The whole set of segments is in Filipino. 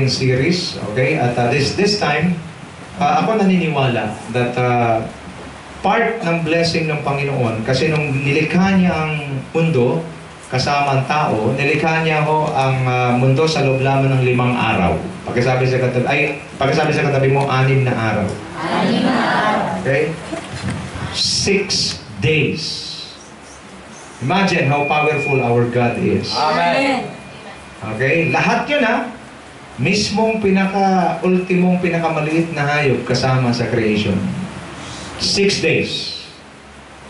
series, okay? At this time, ako naniniwala that part ng blessing ng Panginoon, kasi nung nilikha niya ang mundo, kasama ang tao, nilikha niya ho ang mundo sa loob lamang ng 5 araw. Pagkasabi sa katabi mo, 6 na araw. 6 na araw. Okay? 6 days. Imagine how powerful our God is. Amen. Okay? Lahat yun mismong ultimong pinakamaliit na hayop kasama sa creation. 6 days.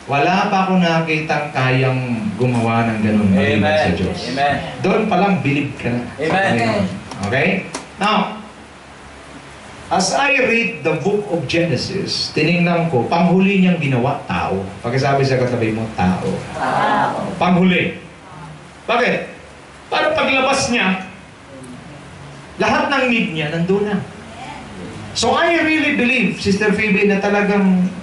Wala pa ako nakitang kayang gumawa ng ganun maliban sa Diyos. Amen. Doon pa lang, believe ka na. Amen. Okay? Now, as I read the book of Genesis, tinignan ko, panghuli niyang ginawa, tao. Pagkasabi sa katabi mo, tao. Panghuli. Bakit? Para paglabas niya, lahat ng need niya nandun na. So I really believe, Sister Phoebe, na talagang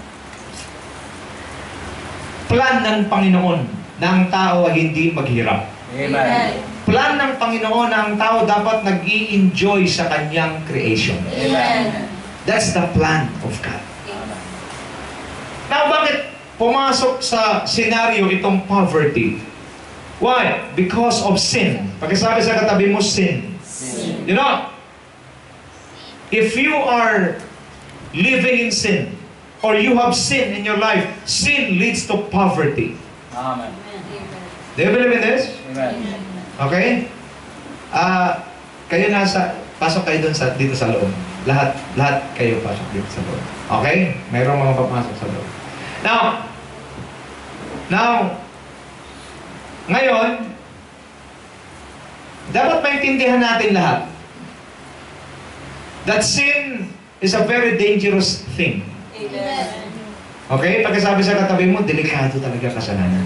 plan ng Panginoon na ang tao ay hindi maghirap. Amen. Plan ng Panginoon na ang tao dapat nag-i-enjoy sa kanyang creation. Amen. That's the plan of God. Now, bakit pumasok sa senaryo itong poverty? Why? Because of sin. Pagkasabi sa katabi mo, sin. You know, if you are living in sin, or you have sin in your life, sin leads to poverty. Amen. Do you believe in this? Amen. Okay? Kayo pasok kayo dito sa loob. Lahat kayo pasok dito sa loob. Okay? Mayroong mga papasok sa loob. Now, ngayon, dapat maintindihan natin lahat that sin is a very dangerous thing. Amen. Okay? Pagkasabi sa katabi mo, delikado talaga kasalanan.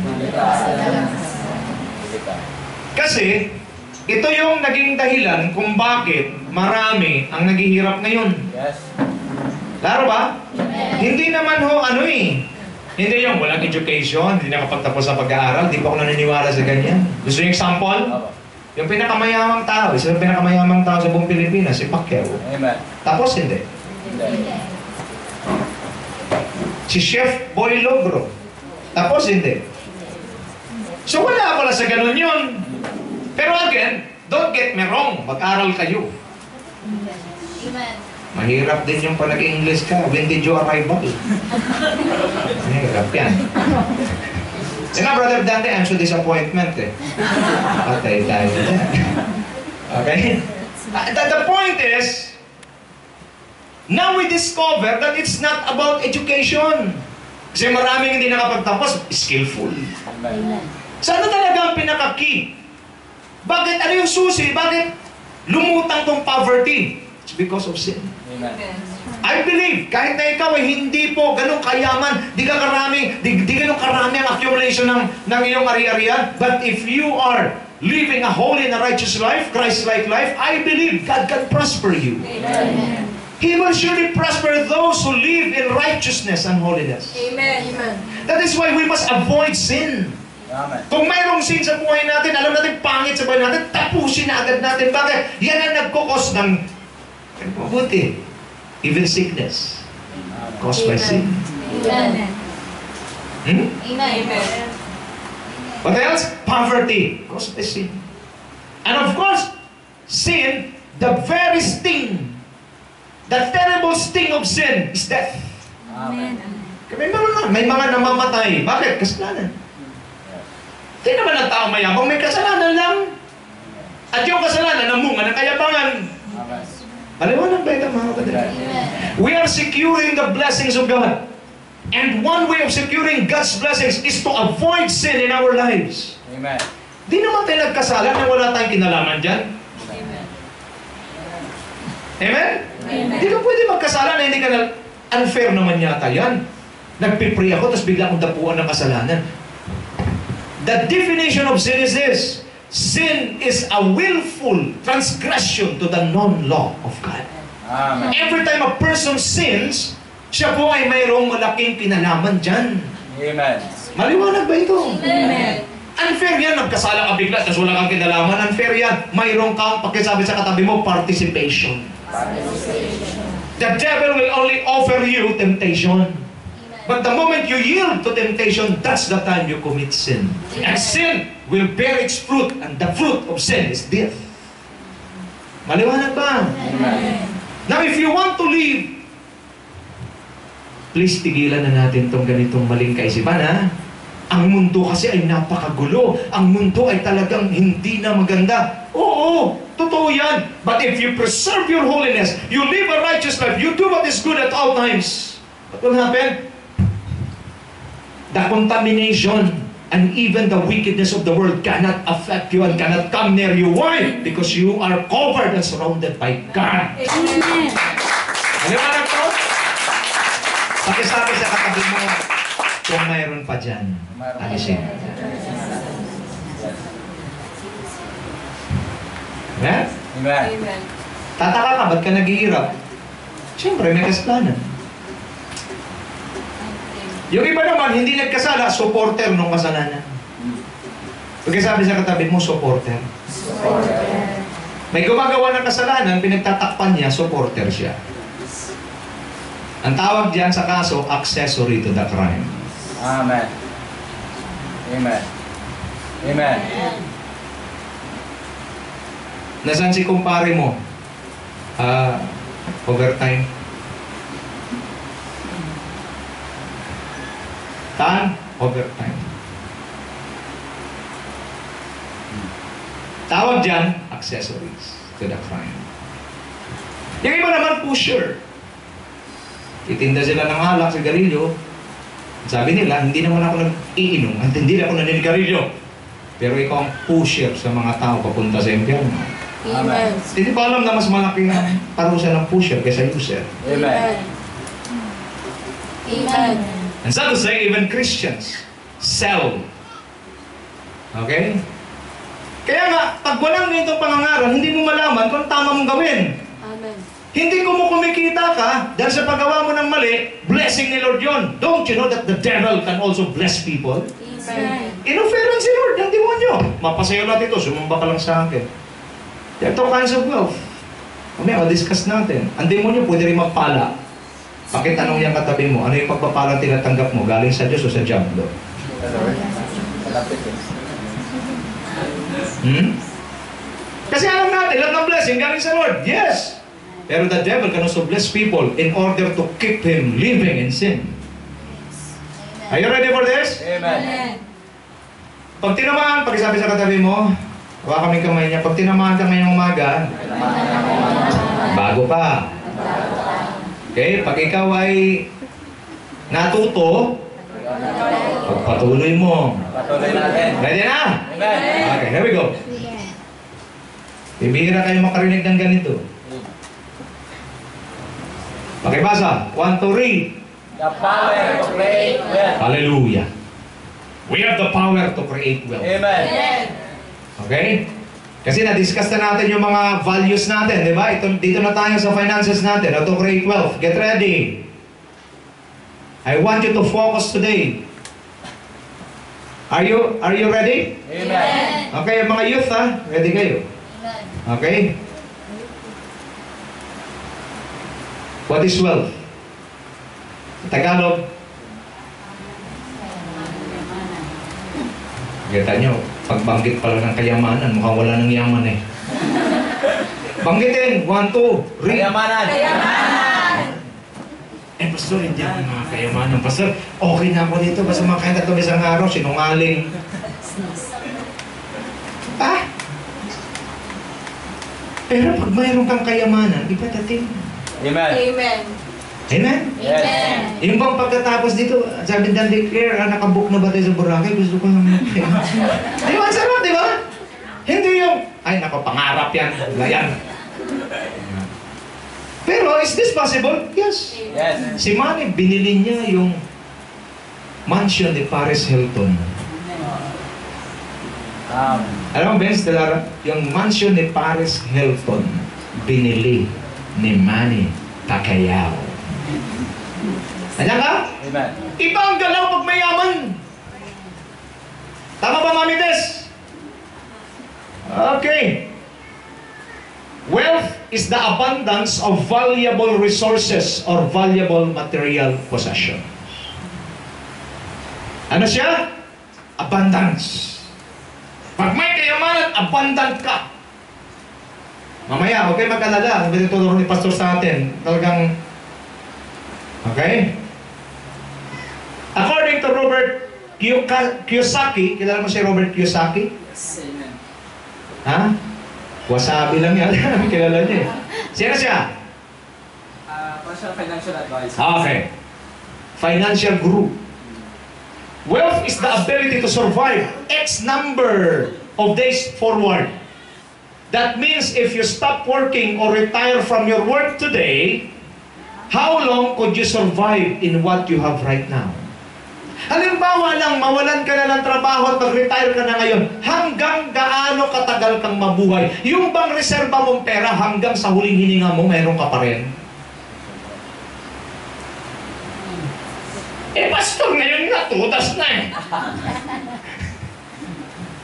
Kasi, ito yung naging dahilan kung bakit marami ang naghihirap ngayon. Yes. Klaro ba? Amen. Hindi naman hindi yung walang education, hindi nakapagtapos sa pag-aaral, di pa ako naniniwala sa ganyan. Gusto yung example? Yung pinakamayamang tao, isa yung pinakamayamang tao sa buong Pilipinas, si Pacquiao. Amen. Tapos hindi. Si Chef Boy Logro. Tapos hindi. So wala pala sa ganun yun. Pero again, don't get me wrong, mag-aral kayo. Amen. Mahirap din yung pag nag-English ka. When did you arrive? Mahirap yan. Brother Dante, I'm so disappointment Patay tayo dyan. Okay? The point is, now we discover that it's not about education. Kasi maraming hindi nakapagtapos, skillful. Amen. Sana talaga ang pinaka-key? Bakit? Ano yung susi? Bakit lumutang tong poverty? It's because of sin. Amen. I believe, kahit na ikaw ay hindi po ganun kayaman, di ganun karami ang accumulation ng iyong ari-arian, but if you are living a holy and a righteous life, Christ-like life, I believe God can prosper you. Amen. He will surely prosper those who live in righteousness and holiness. Amen. That is why we must avoid sin. Amen. Kung mayroong sin sa buhay natin, alam natin pangit sa buhay natin, tapusin na agad natin. Bakit? Yan ang nagkukos ng mabuti. Even sickness caused by sin. Amen. Amen. What else? Poverty caused by sin. And of course, sin, the very sting, the terrible sting of sin is death. Amen. May mga namamatay. Bakit? Kasalanan. Hindi naman ang tao mayabang, may kasalanan lang. At yung kasalanan, namunga ng kayabangan. Amen. Maliwanag ba ito, mga kapatid? We are securing the blessings of God. And one way of securing God's blessings is to avoid sin in our lives. Amen. Di naman tayo nagkasala na wala tayong kinalaman dyan. Amen. Amen? Amen. Di ka pwede magkasala na hindi ka na... Unfair naman yata yan. Nagpipray ako, tapos bigla akong dapuan ng kasalanan. The definition of sin is this. Sin is a willful transgression to the known law of God. Amen. Every time a person sins, siya po ay mayroong malaking kinalaman dyan. Amen. Maliwanag ba ito? Amen. Unfair yan, nagkasala ka bigla, tapos wala kang kinalaman. Unfair yan. Mayroon kang, pakisabi sa katabi mo, participation. The devil will only offer you temptation. But the moment you yield to temptation, that's the time you commit sin. And sin will bear its fruit, and the fruit of sin is death. Maliwanag ba? Now, if you want to live, please tigilan na natin tong ganitong maling kaisipan, ha? Ang mundo kasi ay napakagulo. Ang mundo ay talagang hindi na maganda. Oo, totoo yan. But if you preserve your holiness, you live a righteous life, you do what is good at all times, what will happen? The contamination and even the wickedness of the world cannot affect you and cannot come near you. Why? Because you are covered and surrounded by God. Amen. Maliwanag po? Pakisabi sa katabi mo, kung mayroon pa dyan, alisin. Amen? Amen. Tataka ka, ba't ka naghihirap? Siyempre, may kasalanan. Yung iba naman, hindi nagkasala, supporter nung kasalanan. Pagkasabi sa katabi mo, supporter. May gumagawa ng kasalanan, pinagtatakpan niya, supporter siya. Ang tawag diyan sa kaso, accessory to the crime. Amen. Amen. Amen. Nasaan si kumpare mo? Overtime. Tan? Overtime. Tawag diyan, accessories to the crime. Yung iba naman, pusher. Itinda sila ng alak, sigarilyo. Sabi nila, hindi naman ako nag-iinom at hindi ako naninigarilyo. Pero ikaw ang pusher sa mga tao papunta sa impyerno. Amen. Hindi ba alam na mas malaki ang parusa ng pusher kaysa user? Amen. Amen. And so to say, even Christians sell. Okay? Kaya nga, pag walang ganitong pangangaral, hindi mo malaman kung tama mong gawin. Amen. Hindi ko mo kumikita ka dahil sa paggawa mo ng mali, blessing ni Lord yon. Don't you know that the devil can also bless people? Amen. Inoferan si Lord ng demonyo. Mapasayo natin ito, sumamba ka lang sa akin. There are two kinds of wealth. Mamaya, discuss natin. Ang demonyo pwede rin magpala. Pakitanong yung katabi mo, ano yung pagpapalang tinatanggap mo? Galing sa Diyos o sa diablo? Kasi alam natin, lahat ng blessing galing sa Lord. Yes! Pero the devil can also bless people in order to keep him living in sin. Are you ready for this? Amen. Pag tinamaan, pag-isabi sa katabi mo, hawa kaming kamay niya, pag tinamaan ka ngayong umaga, bago pa. Okay? Pag ikaw ay natuto, pagpatuloy mo. Patuloy natin. Ready na? Amen. Okay, here we go. Bibihira kayo makarinig ng ganito. Pakibasa. 1, 2, read. The power to create wealth. Hallelujah. We have the power to create wealth. Amen. Okay? Kasi na-discuss na natin yung mga values natin, di ba? Dito na tayo sa finances natin, how to create wealth. Get ready. I want you to focus today. Are you ready? Amen. Okay, mga youth ha, ready kayo? Amen. Okay? What is wealth? Tagalog. Kita nyo, pagbanggit pala ng kayamanan, mukhang wala ng yaman eh. Banggitin, 1, 2, read. Kayamanan. Pastor, hindi ako mga kayamanan. Pastor, okay na ako dito. Basta makakita ito isang araw, sinungaling. Pero pag mayroon kang kayamanan, iba dating. Amen. Amen? Yes. Yung bang pagkatapos dito, sabi ng declare, nakabook na ba tayo sa Boracay? Gusto ko naman. Di ba? Ang sarap, di ba? Hindi yung, ay nako, pangarap yan. Layan. Pero, is this possible? Yes. Yes. Si Manny, binili niya yung mansion ni Paris Hilton. Alam mo, Vince, Delara, yung mansion ni Paris Hilton, binili ni Manny Pacquiao. Nandiyan ka? Amen. Iba ang galaw pag mayaman. Tama ba, Mami Tess? Okay. Wealth is the abundance of valuable resources or valuable material possessions. Ano siya? Abundance. Pag may kayamanan, abundant ka. Mamaya, okay, mag-alala. Sabi tutulong ni Pastor sa atin. Talagang, okay? According to Robert Kiyosaki, kilala mo si Robert Kiyosaki? Amen. Ha? Wasabi lang yan. Kilala niya eh. Sino siya? Partial financial advisor. Okay. Financial guru. Wealth is the ability to survive X number of days forward. That means if you stop working or retire from your work today, how long could you survive in what you have right now? Halimbawa lang, mawalan ka na ng trabaho at mag-retire ka na ngayon, hanggang gaano katagal kang mabuhay? Yung bang reserba mong pera hanggang sa huling hininga mo, meron ka pa rin? Eh, pastor, ngayon nga, tutas na eh.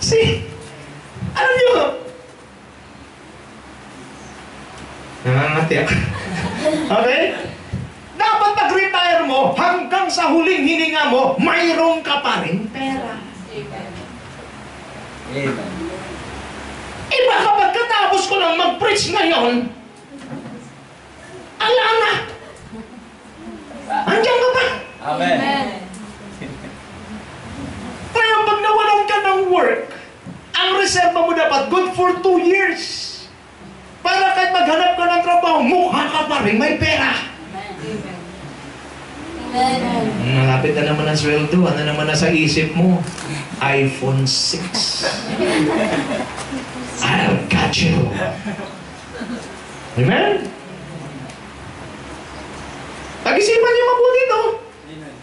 See? Alam niyo, nangangati ako. Okay? Dapat pag-retire mo, hanggang sa huling hininga mo, mayroon ka pa rin pera. Amen. Eh baka pagkatapos ko lang mag-preach ngayon, ala na! Andiyan ka pa! Amen. Kaya pag nawalan ka ng work, ang reserva mo dapat good for 2 years. Para kahit maghanap ka ng trabaho, mukha ka pa rin may pera. Malapit na naman ang sweldo. Ano naman nasa isip mo? iPhone 6. I'll got you. Amen? Pag-isipan niyo mabuti ito. Amen.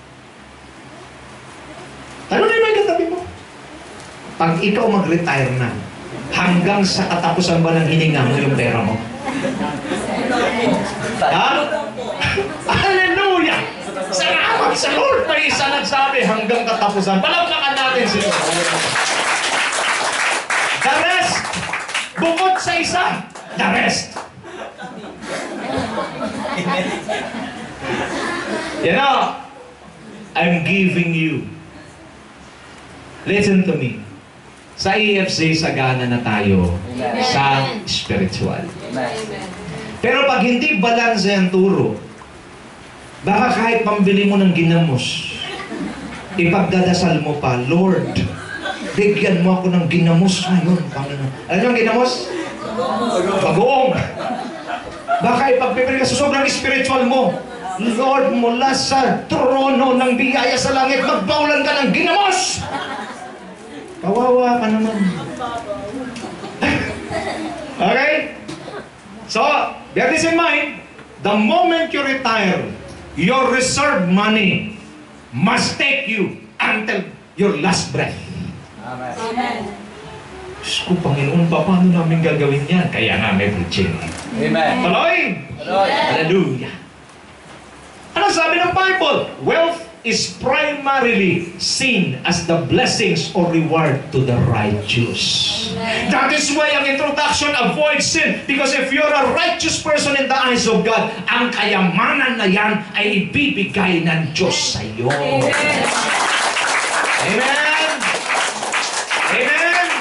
Ano na yung katabi mo? Pag ikaw mag-retire na, hanggang sa katapusan ba ng hininga mo yung pera mo? Ha? Hallelujah! Salamat sa Lord! May isa nagsabi hanggang katapusan. Palagpakan natin sila. The rest, bukod sa isa, the rest. You know, I'm giving you. Listen to me. Sa EFC, sagana na tayo sa spiritual. Amen. Pero pag hindi balanse ang turo, baka kahit pambili mo ng ginamos, ipagdadasal mo pa, Lord, bigyan mo ako ng ginamos ngayon, Panginoon. Alam niyo ang ginamos? Bagoong. Baka ipagpipili ka sa sobrang spiritual mo, Lord, mula sa trono ng biyaya sa langit, magbaulan ka ng ginamos! Kawawa ka naman. Okay? So, bear this in mind, the moment you retire, your reserve money must take you until your last breath. Amen. Diyos ko, Panginoon, paano namin gagawin yan? Kaya nga may preaching. Amen. Tuloy! Tuloy. Hallelujah! Ano sabi ng Bible? Wealth is primarily seen as the blessings or reward to the righteous. That is why ang introduction avoids sin. Because if you're a righteous person in the eyes of God, ang kayamanan na yan ay ibibigay ng Diyos sa iyo. Amen! Amen! Amen!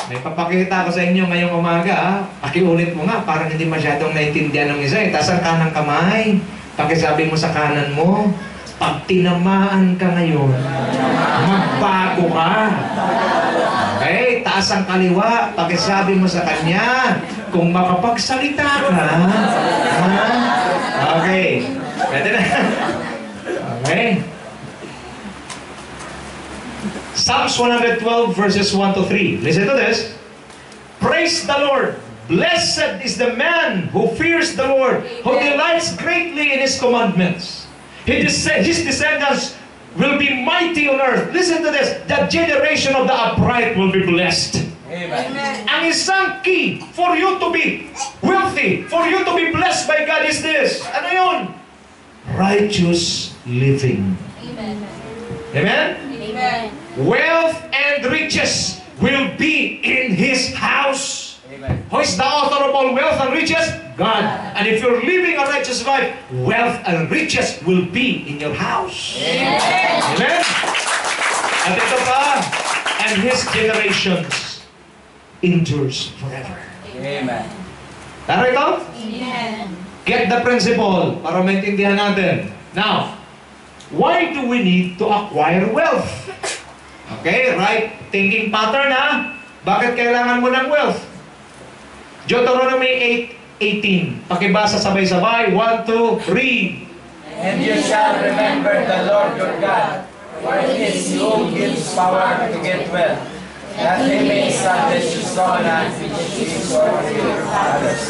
May papakita ko sa inyo ngayong umaga. Pakiulit mo nga, parang hindi masyadong naintindihan ng isa. Taas ang kanang kamay. Pakisabi mo sa kanan mo, pag tinamaan ka ngayon, magbago ka. Okay? Taas ang kaliwa, pakisabi mo sa kanya, kung makapagsalita ka, ha? Okay. Pwede na. Okay. Psalms 112 verses 1 to 3. Listen to this. Praise the Lord. Blessed is the man who fears the Lord, who delights greatly in His commandments. His descendants will be mighty on earth. Listen to this. The generation of the upright will be blessed. Amen. Ang isang key for you to be wealthy, for you to be blessed by God is this. Ano yun? Righteous living. Amen. Amen? Amen. Amen. Wealth and riches will be in his house. Amen. Who is the author of all wealth and riches? God. And if you're living a righteous life, wealth and riches will be in your house. Amen? At ito pa, and his generations endures forever. Amen. Tara ito? Amen. Get the principle para maintindihan natin. Now, why do we need to acquire wealth? Okay, right thinking pattern ha? Bakit kailangan mo ng wealth? Deuteronomy 8:18. Pakibasa sabay-sabay. 1, 2, read. And you shall remember the Lord your God, for it is He who gives power to get wealth, that He may establish His covenant which He swore to your fathers.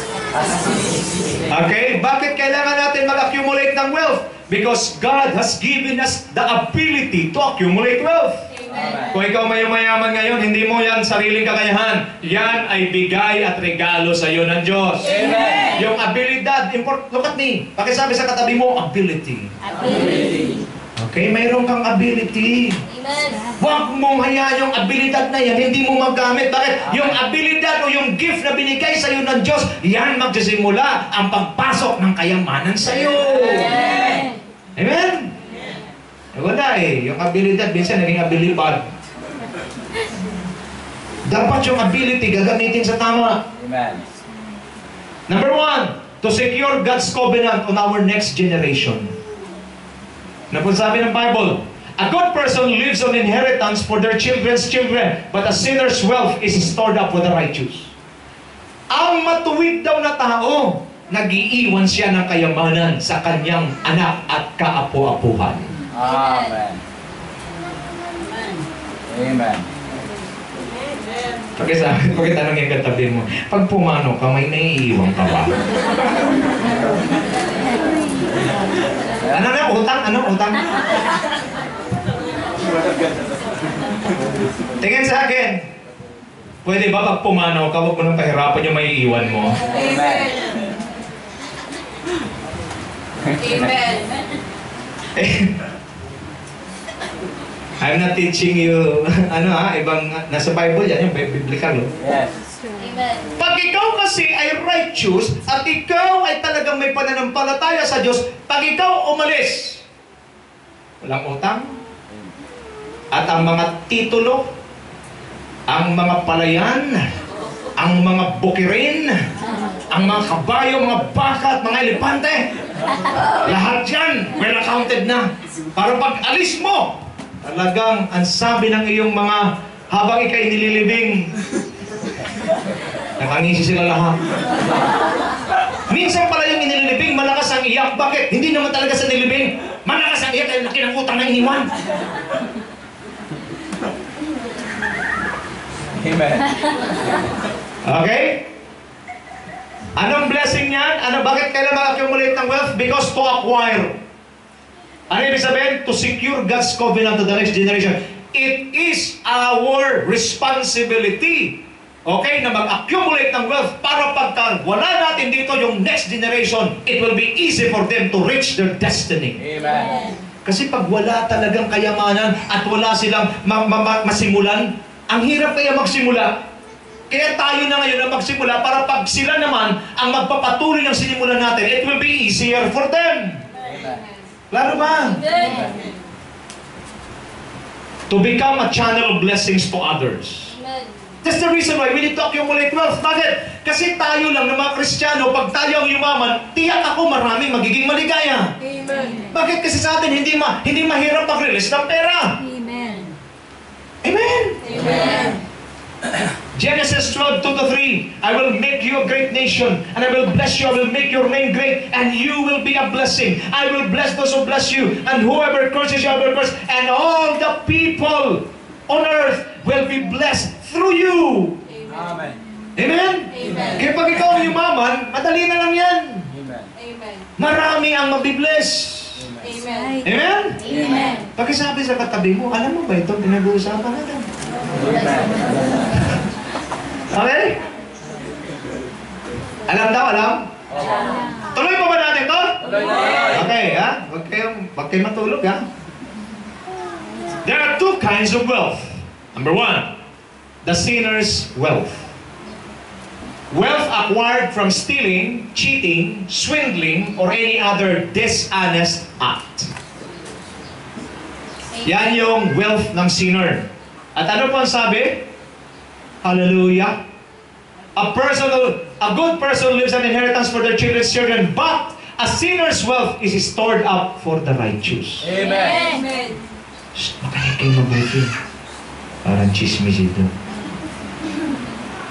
Okay, bakit kailangan natin mag-accumulate ng wealth? Because God has given us the ability to accumulate wealth. Amen. Kung ikaw mayaman ngayon, hindi mo yan sariling kakayahan. Yan ay bigay at regalo sa iyo ng Diyos. Amen. Yung abilidad, look at me. Pakisabi sa katabi mo, ability. Ability. Okay, mayroon kang ability. Amen. Huwag mong hayaan yung abilidad na yan, hindi mo magamit. Bakit? Yung abilidad o yung gift na binigay sa iyo ng Diyos, yan magsisimula ang pagpasok ng kayamanan sa iyo. Amen. Amen? Wala eh. Yung abilidad, minsan naging abilipad. Dapat yung ability gagamitin sa tama. Amen. Number 1, to secure God's covenant on our next generation. Ano po sabi ng Bible? A good person lives on inheritance for their children's children, but a sinner's wealth is stored up for the righteous. Ang matuwid daw na tao, nag-iiwan siya ng kayamanan sa kanyang anak at kaapo-apuhan. Amen. Amen. Pagkitanong yung katabi mo, pag pumano ka, may naiiwan ka ba? Ano na? Utang? Ano? Utang? Tingin sa akin. Pwede ba pag pumanaw ka, huwag mo nang pahirapan yung maiiwan mo? Amen. Amen. I'm not teaching you, ibang, nasa Bible yan, yung biblical. Yes. Amen. Pag ikaw kasi ay righteous, at ikaw ay talagang may pananampalataya sa Diyos, pag ikaw umalis, walang utang, at ang mga titulo, ang mga palayan, ang mga bukirin, ang mga kabayo, mga baka at mga elepante, lahat yan, well accounted na. Para pag alis mo, talagang ang sabi ng iyong mga habang ikay nililibing, nakangisi sila lahat. Minsan pala yung inililibing, malakas ang iyak. Bakit? Hindi naman talaga sa nilibing. Malakas ang iyak dahil laki ng utang na iniwan. Amen. Okay? Anong blessing yan? Bakit kailangan mag-accumulate ng wealth? Because to acquire. Ano ibig sabihin? To secure God's covenant to the next generation. It is our responsibility, okay, na mag-accumulate ng wealth para pagka wala natin dito yung next generation, it will be easy for them to reach their destiny. Amen. Kasi pag wala talagang kayamanan at wala silang masimulan, ang hirap kaya magsimula. Kaya tayo na ngayon ang magsimula para pag sila naman ang magpapatuloy ng sinimulan natin, it will be easier for them. Amen. Klaro ba? Amen. To become a channel of blessings to others. Amen. That's the reason why we need to accumulate wealth. Bakit? Kasi tayo lang ng mga Kristiyano, pag tayo ang yumaman, tiyak ako maraming magiging maligaya. Amen. Bakit? Kasi sa atin hindi mahirap mag-release ng pera. Amen. Amen? Amen. Genesis 12:2-3. I will make you a great nation, and I will bless you. I will make your name great, and you will be a blessing. I will bless those who bless you, and whoever curses you, I will curse. And all the people on earth will be blessed through you. Amen. Amen? Amen. Kaya pag ikaw ang yumaman, madali na lang yan. Amen. Amen. Marami ang mabibless. Amen. Amen? Amen. Pakisabi sa katabi mo, alam mo ba ito pinag-uusapan natin? Amen. Okay? Alam daw, alam? Tuloy pa ba natin to? Tuloy na. Okay, ha? Huwag kayong matulog, ha? There are two kinds of wealth. Number one, the sinner's wealth. Wealth acquired from stealing, cheating, swindling, or any other dishonest act. Yan yung wealth ng sinner. At ano po ang sabi? Hallelujah. A good person leaves an inheritance for their children's children, but a sinner's wealth is stored up for the righteous. Amen. Amen. Shh, makinig kayo mabuti. Parang chismis ito.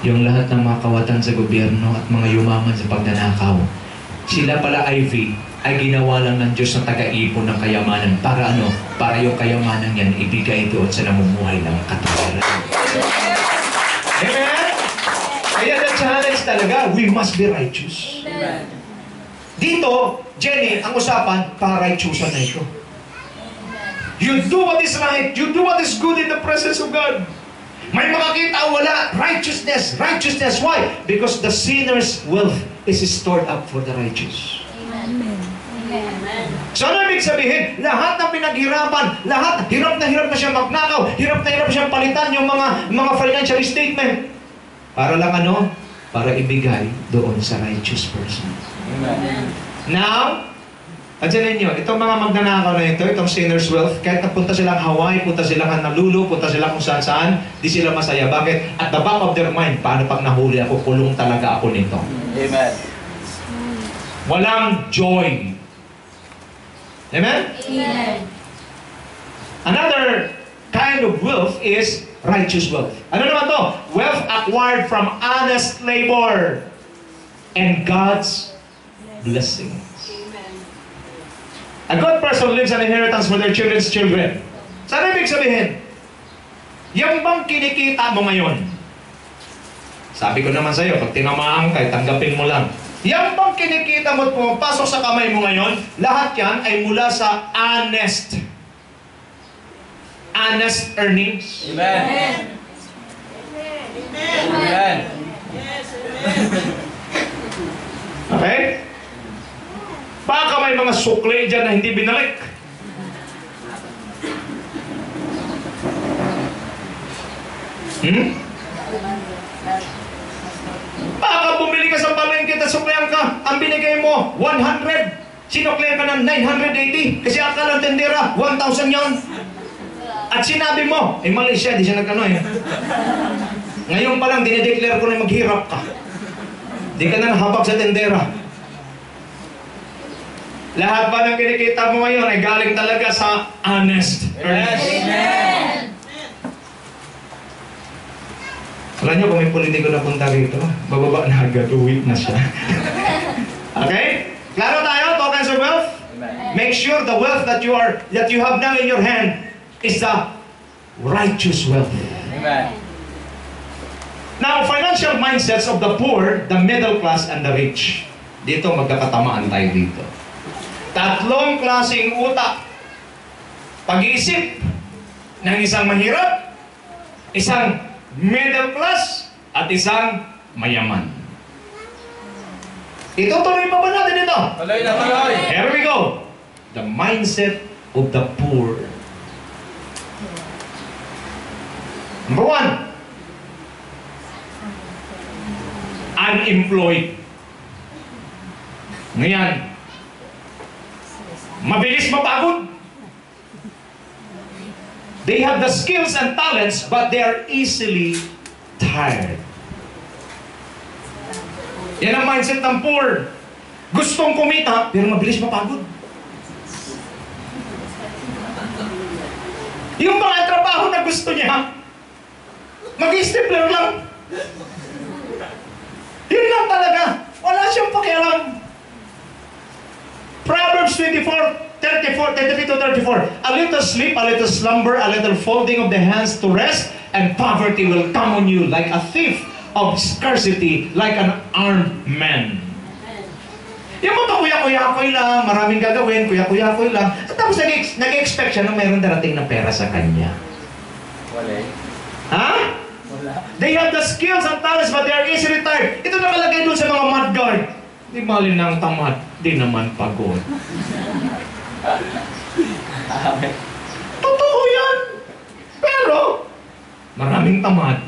Yung lahat ng mga kawatan sa gobyerno at mga yumaman sa pagnanakaw, sila pala, Ivy, ay ginawa lang ng Diyos na taga-ipon ng kayamanan. Para ano? Para yung kayamanan yan ibigay doon sa namumuhay ng katwiran. Amen? Kaya the challenge talaga, we must be righteous. Amen. Dito, Jenny, ang usapan, para-righteousan na ito. You do what is right. You do what is good in the presence of God. May makakita, wala. Righteousness. Righteousness. Why? Because the sinner's wealth is stored up for the righteous. Amen. So ano ibig sabihin? Lahat ng pinaghirapan, lahat, hirap na siya magnakaw, hirap na siyang palitan yung mga financial statement. Para lang ano? Para ibigay doon sa righteous person. Amen. Now, Andiyan ninyo, itong mga magnanakaw na ito, itong sinner's wealth, kahit napunta silang Hawaii, punta silang Honolulu, punta silang kung saan-saan, di sila masaya. Bakit? At the back of their mind, paano pag nahuli ako, kulong talaga ako nito. Amen. Walang joy. Amen? Amen. Another kind of wealth is righteous wealth. Ano naman to? Wealth acquired from honest labor and God's blessing. A good person leaves an inheritance for their children's children. Saan ibig sabihin? Yung bang kinikita mo ngayon? Sabi ko naman sa'yo, pag tinamaan ka, tanggapin mo lang. Yung bang kinikita mo at pumapasok sa kamay mo ngayon, lahat yan ay mula sa honest earnings. Amen. Amen. Okay? Baka may mga sukli dyan na hindi binalik. Baka bumili ka sa palengke at suklihan ka, ang binigay mo, 100. Sinuklihan ka ng 980. Kasi akala ng tendera, 1,000 yun. At sinabi mo, mali siya, di siya nagkano eh. Ngayon pa lang, dinideclare ko na maghirap ka. Di ka na nahabag sa tendera. Lahat ba ng kinikita mo ngayon ay galing talaga sa honest earnings. Amen. Alam niyo kung may politiko na punta rito, bababa na agad, uwi na siya. Okay? Klaro tayo, tokens of wealth? Amen. Make sure the wealth that you have now in your hand is the righteous wealth. Amen. Now, financial mindsets of the poor, the middle class, and the rich. Dito, magkakatamaan tayo dito. Tatlong klaseng utak. Pag-iisip ng isang mahirap, isang middle class, at isang mayaman. Itutuloy pa ba natin ito? Tuloy na tuloy. Here we go. The mindset of the poor. Number one, unemployed. Ngayon, mabilis mapagod. They have the skills and talents, but they are easily tired. Yan ang mindset ng poor. Gustong kumita, pero mabilis mapagod. Yung mga trabaho na gusto niya, mag-stapler lang. Yun lang talaga. Wala siyang pakialam. Proverbs 23-34. A little sleep, a little slumber, a little folding of the hands to rest, and poverty will come on you like a thief of scarcity, like an armed man. Yung mga kuya-kuya-kuy lang, maraming gagawin, kuya-kuya-kuy lang. At tapos nag-expect siya na mayroon darating na pera sa kanya. Wala. Ha? Wala. They have the skills and talents, but they are easily tired. Ito nakalagay doon sa mga mud guard. Di mali ng tamad, di naman pagod. Amen. Totoo yan. Pero, maraming tamad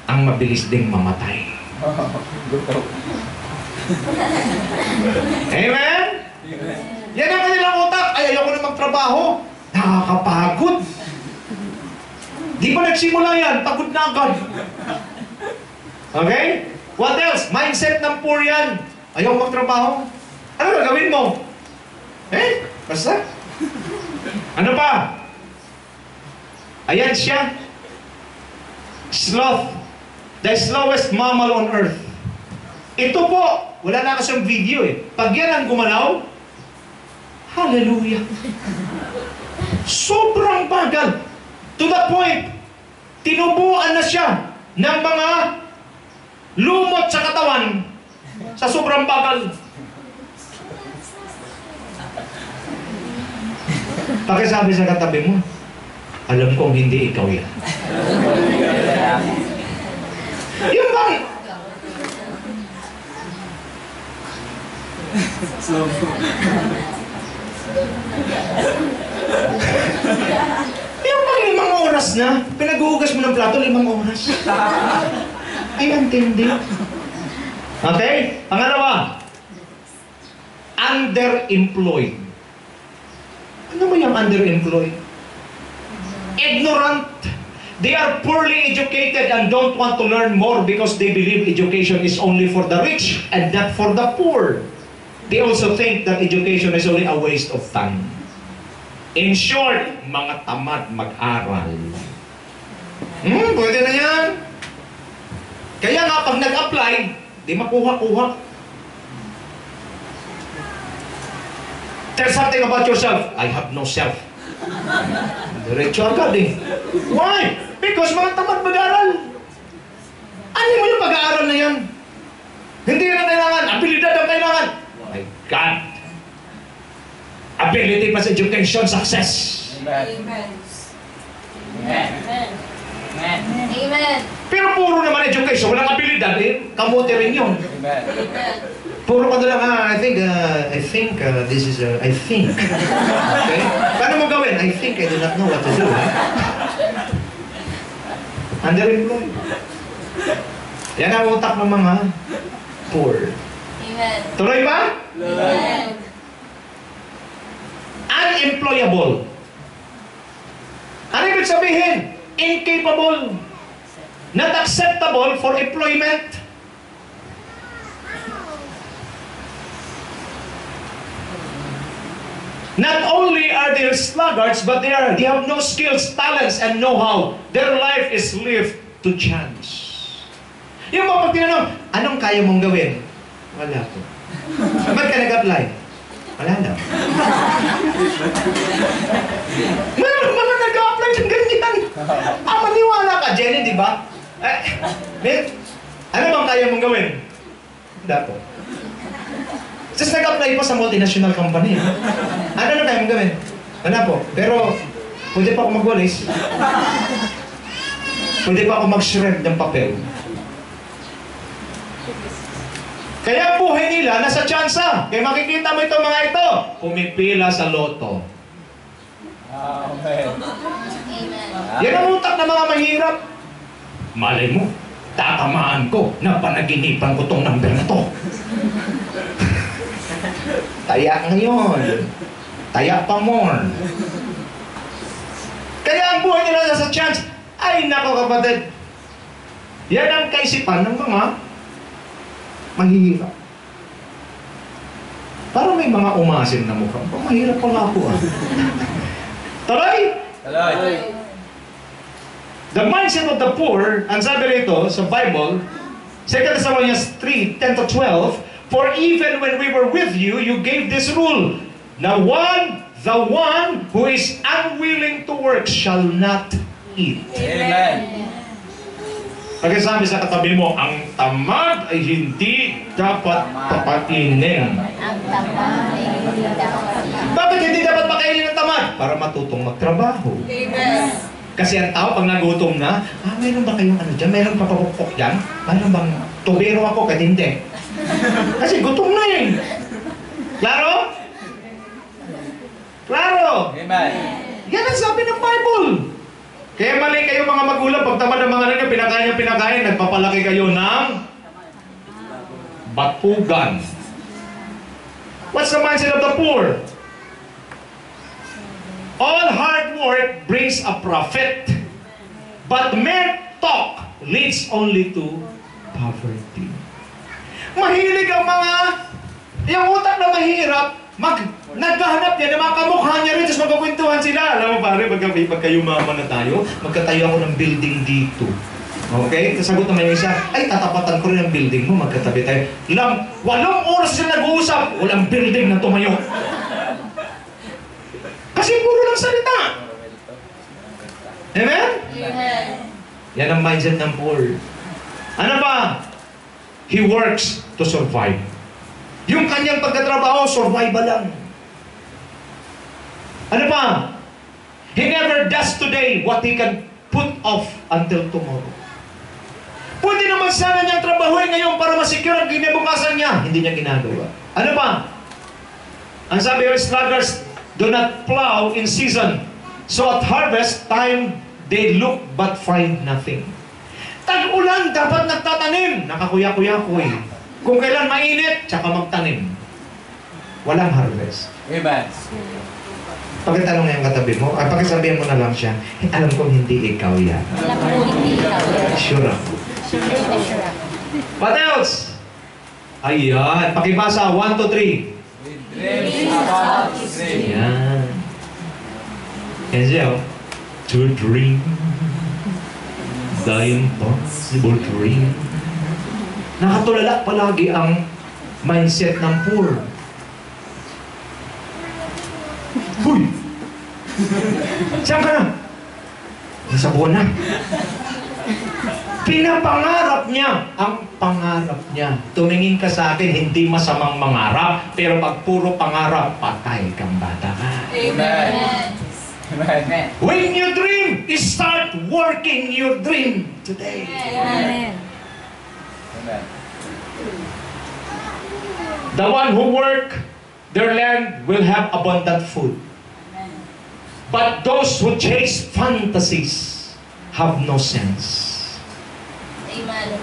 ang mabilis ding mamatay. Amen? Yan ang kanilang utak. Ay, ayoko na magtrabaho. Nakakapagod. Di pa nagsimula yan, pagod na agad. Okay? What else? Mindset ng poor yan. Ayaw magtrabaho. Ano gagawin mo? Basta. Ano pa? Ayan siya. Sloth. The slowest mammal on earth. Ito po, wala na kasing video eh. Pag yan ang gumalaw, hallelujah. Sobrang bagal. To the point, tinubuan na siya ng mga lumot sa katawan sa sobrang bagal. Pakisabi sa katabi mo, alam kong hindi ikaw yan. Yung bang yung bang 5 oras na, pinag-uugas mo ng plato 5 oras. Ay, antindi. Okay? Pangalawa, underemployed. Ano mo yung underemployed? Ignorant. They are poorly educated and don't want to learn more because they believe education is only for the rich and not for the poor. They also think that education is only a waste of time. In short, mga tamad mag-aral. Pwede na yan. Kaya nga, pag nag-apply, di makuha-kuha. Tell something about yourself. I have no self. Diretso agad eh. Why? Because mga tamad mag-aaral. Ano mo yung pag-aaral na yan? Hindi na kailangan. Abilidad ang kailangan. My God. Ability plus education, success. Amen. Amen. Amen. Amen. Pero puro naman education, walang abilidad eh. Kamote rin yun. Amen. Puro ka na lang, I think, this is, I think. Okay? Paano mo gawin? I think I do not know what to do. Underemployed. Yan ang utak ng mga poor. Amen. Tuloy ba? Amen. Unemployable. Ano ibig sabihin? Incapable. Not acceptable for employment. Not only are they sluggards, but they have no skills, talents, and know-how. Their life is lived to chance. Yung mga pag tinanong, anong kaya mong gawin? Wala po. Ba't ka nag-apply? Wala daw. Meron mga nag-apply ng ganyan. Maniwala ka, Jenny, di ba? Ano bang kaya mong gawin? Wala po. Just nag-apply pa sa multinational company. Ano na kaya mong gawin? Wala po. Pero, pwede pa ako magwalis. Pwede pa ako mag-shred ng papel. Kaya ang buhay nila nasa tsansa. Kaya makikita mo itong mga ito. Pumipila sa loto. Amen. Amen. Yan ang utak ng mga mahirap. Malay mo, tatamaan ko na panaginipan ko tong number na to. Taya ngayon. Taya pa more. Kaya ang buhay nila nasa chance. Ay, nako kapatid. Yan ang kaisipan ng mga mahihirap. Parang may mga umasim na mukha. Mahirap pala ako ah. Tuloy! Tuloy. The mindset of the poor, ang sabi rito sa Bible, 2 Thessalonians 3:10-12, for even when we were with you, you gave this rule, the one who is unwilling to work shall not eat. Amen. Pagkasabi sa katabi mo, ang tamad ay hindi dapat pakainin. Ang tamad ay hindi dapat. Bakit hindi dapat pakainin ng tamad? Para matutong magtrabaho. Amen. Kasi ang tao, pag nagutom na, mayroon ba kayong ano dyan? Mayroon pa papukpok dyan? Mayroon bang tubero ako? Kahit hindi. Kasi gutom na eh. Klaro? Klaro? Amen. Yan ang sabi ng Bible. Kaya kayo mga magulang, pag tamad ng mga anak nyo, pinakain, nagpapalaki kayo ng batugan. What's the mindset of the poor? All hard work brings a profit, but mere talk leads only to poverty. Mahilig ang yung utak na mahirap, naghahanap niya ng mga kamukha niya rin, tapos magkukwentuhan sila. Alam mo pare, pagka yumaman na tayo, magkatayo ako ng building dito. Okay? Sasagot naman yung isa, ay tatapatan ko rin ang building mo, magkatabi tayo. 8 oras sila nag-uusap, walang building na tumayo. Kasi puro lang salita. Amen? Amen. Yan ang mindset ng poor. Ano ba? He works to survive. Yung kanyang pagkatrabaho, survival lang. Ano pa? He never does today what he can put off until tomorrow. Pwede naman sana niyang trabahuin ngayon para masecure ang kinabukasan niya. Hindi niya ginagawa. Ano pa? Ang sabi ng sluggards, do not plow in season. So at harvest time, they look but find nothing. Tag-ulan, dapat nagtatanim. Nakakuya-kuya-kuy. Kung kailan mainit, tsaka magtanim. Walang harvest. Amen. Pakitanong nga yung katabi mo, pakisabihin mo na lang siya, alam ko hindi ikaw yan. Alam ko hindi ikaw. Sure ako. Sure ako. What else? Ayan, pakibasa, 1, 2, 3. We dream about to dream. Yan. Yan siya, oh. To dream the impossible dream. Nakatulala palagi ang mindset ng poor. Huy! Saan ka na? Nasa buwan na. Pinapangarap niya ang pangarap niya. Tumingin ka sa akin, hindi masamang mangarap, pero pag puro pangarap, patay kang bata ka. Amen. Amen. When you dream, start working your dream today. Amen. Amen. The one who work their land will have abundant food. But those who chase fantasies have no sense. Amen.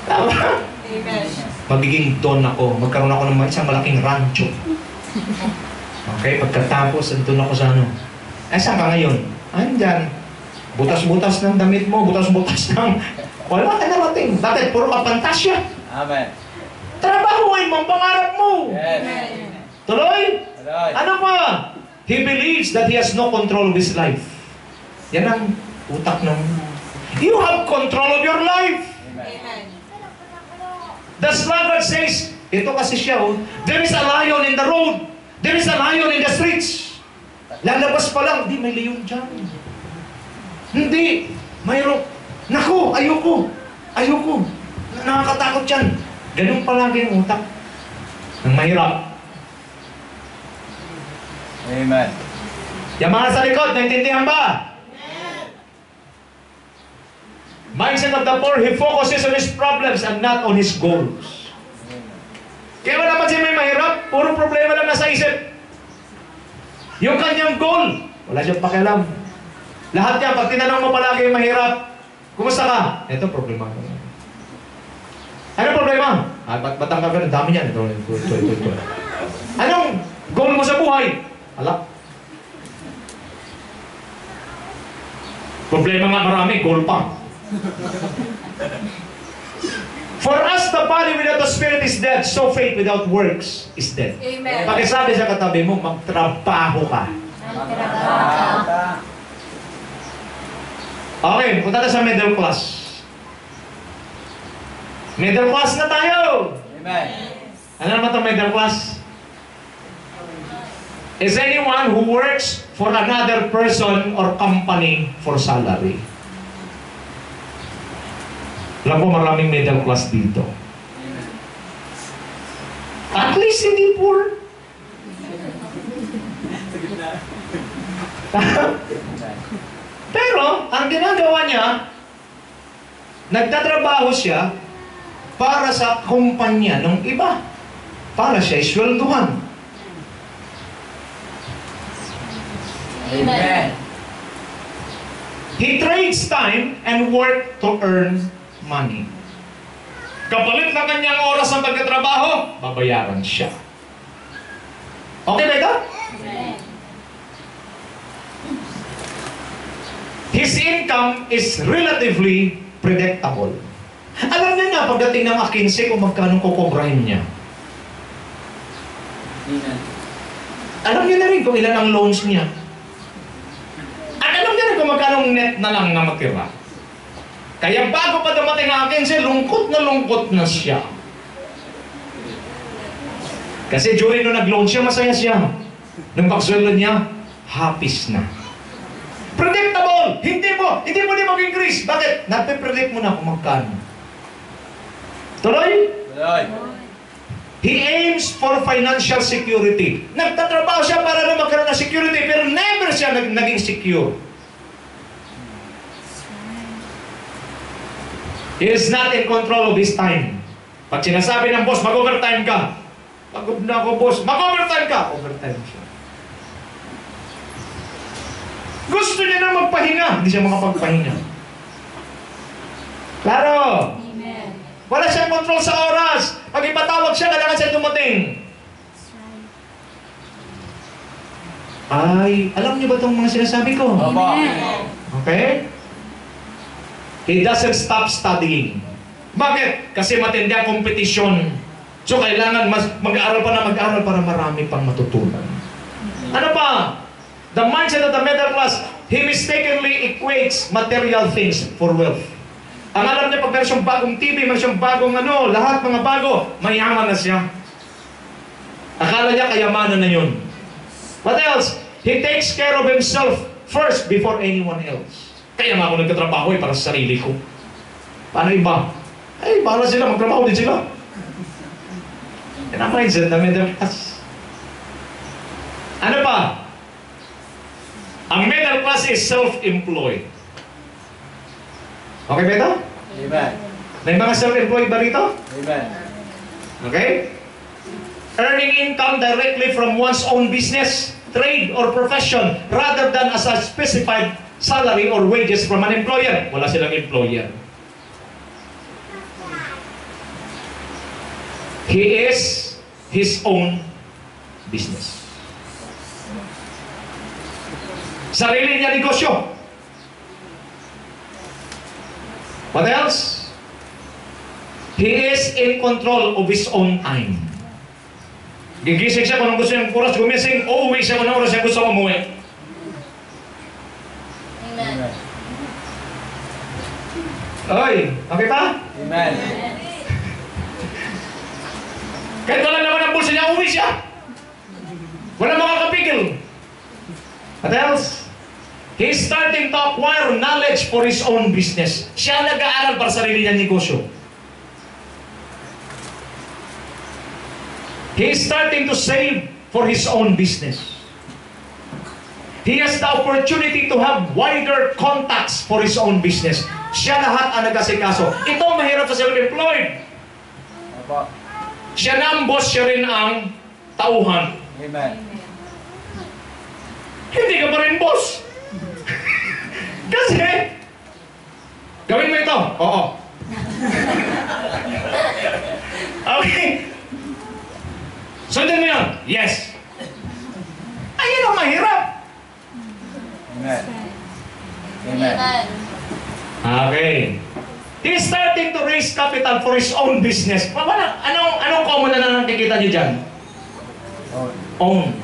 Tama? Amen. Magiging don ako. Magkaroon ako ng isang malaking rancho. Okay? Pagkatapos, andun ako sa ano. Saan ka ngayon? Andyan. Butas-butas ng damit mo. Butas-butas ng... Wala ka narating. Bakit? Puro ka pantasya. Amen. Trabahuin mo ang pangarap mo. Yes. Tuloy? Lord. Ano pa? He believes that he has no control of his life. Yan ang utak ng... You have control of your life. Amen. The sluggard says, ito kasi siya, oh, there is a lion in the road. There is a lion in the streets. Lalabas pa lang, di may leon dyan. Hindi, mayroon. Naku, ayoko. Ayoko. Nakakatakot yan. Ganun palagi ang utak ng mahirap. Amen. Yung mga sa likod, naintindihan ba? Mindset of the poor, he focuses on his problems and not on his goals. Kaya wala man siya may mahirap, puro problema lang nasa isip. Yung kanyang goal, wala siyang pakialam. Lahat niya, pag tinanong mo palagi yung mahirap, kumusta ka? Ito, problema ko. Ano problema? Ba't ang kagano? Dami niyan. Ito. Anong goal mo sa buhay? Ala. Problema nga marami, goal pa. For us, the body without the spirit is dead, so faith without works is dead. Amen. Pakisabi sa katabi mo, magtrabaho ka. Okay, punta na sa middle class. Middle class na tayo! Amen. Ano naman itong middle class? Is anyone who works for another person or company for salary. Alam ko maraming middle class dito. At least hindi poor. Pero, ang ginagawa niya, nagtatrabaho siya para sa kumpanya ng iba. Para siya iswelduhan. Amen. He trades time and work to earn money. Kapalit na kanyang oras ng pagkatrabaho, babayaran siya. Okay ba ito? His income is relatively predictable. Alam niya na pagdating ng 15 kung magkano kukobrahin niya. Alam niya na rin kung ilan ang loans niya. At alam niya rin kung magkano net na lang na matira. Kaya bago pa dumating ang 15, lungkot na siya. Kasi during nung nag-loan siya, masaya siya. Nung pagsweldo niya, happy na. Predictable! Hindi mo din mag-increase. Bakit? Nape-predict mo na kung magkano. Tuloy? Tuloy. He aims for financial security. Nagtatrabaho siya para na magkaroon ng security, pero never siya naging secure. He is not in control of his time. Pag sinasabi ng boss, mag-overtime ka. Pagod na ako, boss. Mag-overtime ka. Overtime siya. Gusto niya na magpahinga. Hindi siya makapagpahinga. Klaro? Amen. Wala siyang control sa oras. Pag ipatawag siya, kailangan siya dumating. Ay, alam niyo ba itong mga sinasabi ko? Opo. Okay? He doesn't stop studying. Bakit? Kasi matindi ang kompetisyon. So kailangan mag-aaral para marami pang matutunan. Ano pa? The mindset of the middle class, he mistakenly equates material things for wealth. Ang alam niya, pag meron siyang bagong TV, meron siyang bagong lahat mga bago, mayaman na siya. Akala niya kayamanan na yun. What else? He takes care of himself first before anyone else. Kaya nga ako nagkatrabaho para sa sarili ko. Paano iba? Ay, bahala sila, magtrabaho din sila. Yan ang mindset na middle class. Ano pa? Ang middle class is self-employed. Okay ba ito? Amen. May mga self-employed ba rito? Amen. Okay? Earning income directly from one's own business, trade, or profession rather than as a specified salary or wages from an employer. Wala silang employer. He is his own business. Sarili niya negosyo. What else? He is in control of his own time. Gigising siya kung anong gusto niyang oras gumising, uuwi siya kung anong oras niya gusto umuwi. Amen. Oy, okay pa? Amen. Kahit wala naman ang bulsa niya, uwi siya. Wala makakapigil. What else? He's starting to acquire knowledge for his own business. Siya nag-aaral para sa sarili niyang negosyo. He's starting to save for his own business. He has the opportunity to have wider contacts for his own business. Siya lahat ang nag-asikaso. Ito ang mahirap sa self-employed. Opo. Siya na ang boss, siya rin ang tauhan. Amen. Hindi ka pa rin boss. Kasi, gawin mo ito. Oo. Okay. Sundin mo yun. Yes. Ayun ang mahirap. Amen. Amen. Amen. Okay. He's starting to raise capital for his own business. Anong common na nakikita niyo dyan? Own.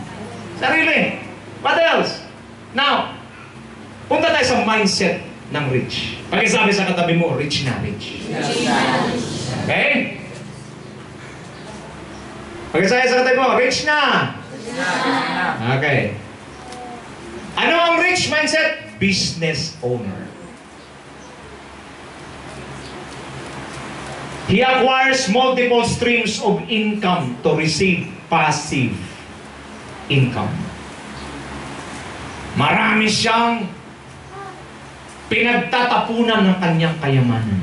Sarili. What else? Now, punta tayo sa mindset ng rich. Pag-isabi sa katabi mo, rich na rich. Okay? Pag-isabi sa katabi mo, rich na. Okay. Ano ang rich mindset? Business owner. He acquires multiple streams of income to receive passive income. Marami siyang pinagtatapunan ng kanyang kayamanan.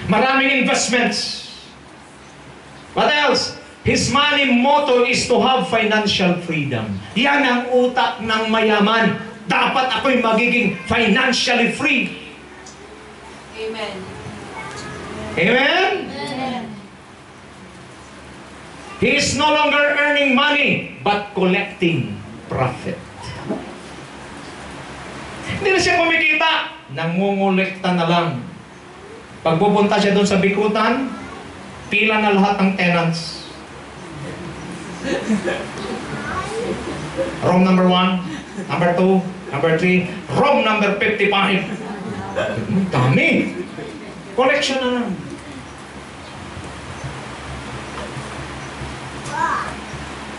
Maraming investments. What else? His money motto is to have financial freedom. Yan ang utak ng mayaman. Dapat ako'y magiging financially free. Amen. Amen? Amen. He is no longer earning money, but collecting profit. Hindi na siya kumikita, nangungulekta na lang. Pag pupunta siya doon sa bikutan, pila na lahat ng tenants. Room number 1, number 2, number 3, room number 55. Dami. Collection na lang.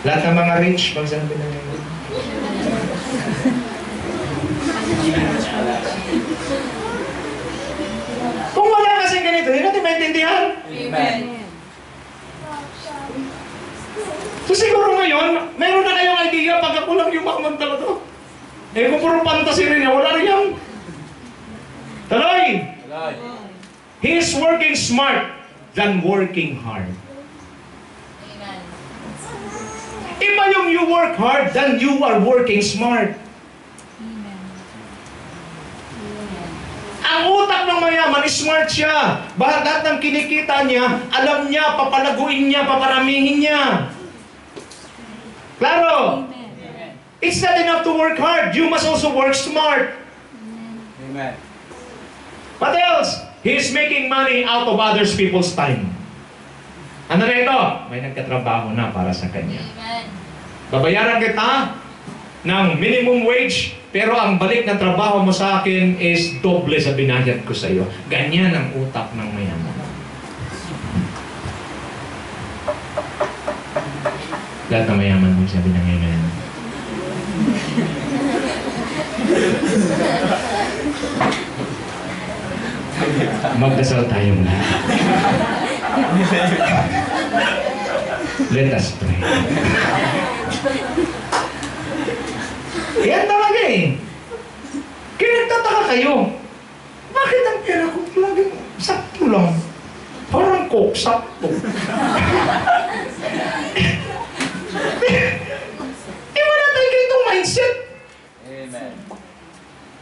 Lahat ng mga rich, pag sinabi na nila. Kung wala kasi ganito, hindi natin maintindihan. Amen. So siguro ngayon, meron na kayong idea pag ako lang yumaman talaga. Eh kung puro fantasy rin niya, wala rin yan. Taloy! He is working smart than working hard. Amen. Iba yung you work hard than you are working smart. Amen. Ang utak ng mayaman, smart siya. Lahat ng kinikita niya, alam niya, papalaguin niya, paparamihin niya. Claro? Amen. It's not enough to work hard. You must also work smart. Amen. What else? He's making money out of others people's time. Ano na ito? May nagkatrabaho na para sa kanya. Amen. Babayaran kita ng minimum wage, pero ang balik ng trabaho mo sa akin is doble sa binayad ko sa iyo. Ganyan ang utak ng mayaman. Lahat ng mayaman mo sabi ng amen. Magdasal tayong lahat. Let us pray. Yan talaga eh. Kaya nagtataka kayo. Bakit ang pera ko laging sakto lang? Parang coke, sakto. Wala tayo ganitong mindset. Amen.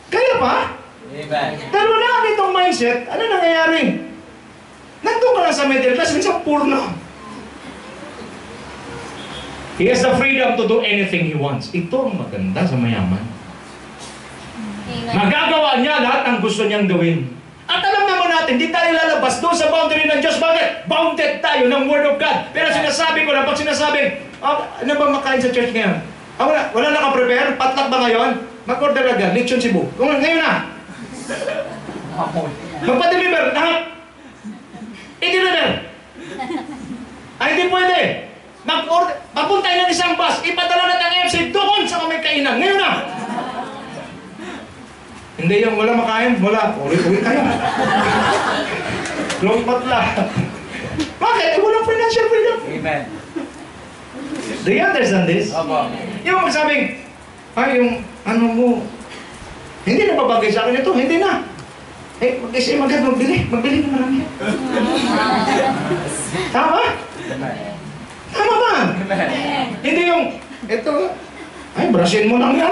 Kaya pa? Amen. Dahil wala ka ganitong mindset, ano nangyayari? Nandun ka lang sa middle class, minsan poor na. He has the freedom to do anything he wants. Ito ang maganda sa mayaman. Amen. Magagawa niya lahat ng gusto niyang gawin. At alam naman natin, di tayo lalabas doon sa boundary ng Diyos. Bakit? Bounded tayo ng Word of God. Pero sinasabi ko na, pag sinasabi, ano ba makain sa church ngayon? Wala naka-prepare? Patlak ba ngayon? Mag-order agad, lechon Cebu. Kung ngayon na, magpa-deliver, lahat. I-deliver. Ay, hindi pwede. Mag-order, papuntay ng isang bus, ipadala na ng FC doon sa may kainan. Ngayon na. Hindi yung wala makain, wala. Uwi tayo. Lompat lang. Bakit? Walang financial freedom. Amen. Do you understand this? Opo. Yung magsabing, yung ano mo, hindi na babagay sa akin ito, hindi na. Eh, mag-isip agad, magbili ng marami. Tama? Amen. Tama ba? Amen. Hindi yung, ito, ay, brushin mo lang yan.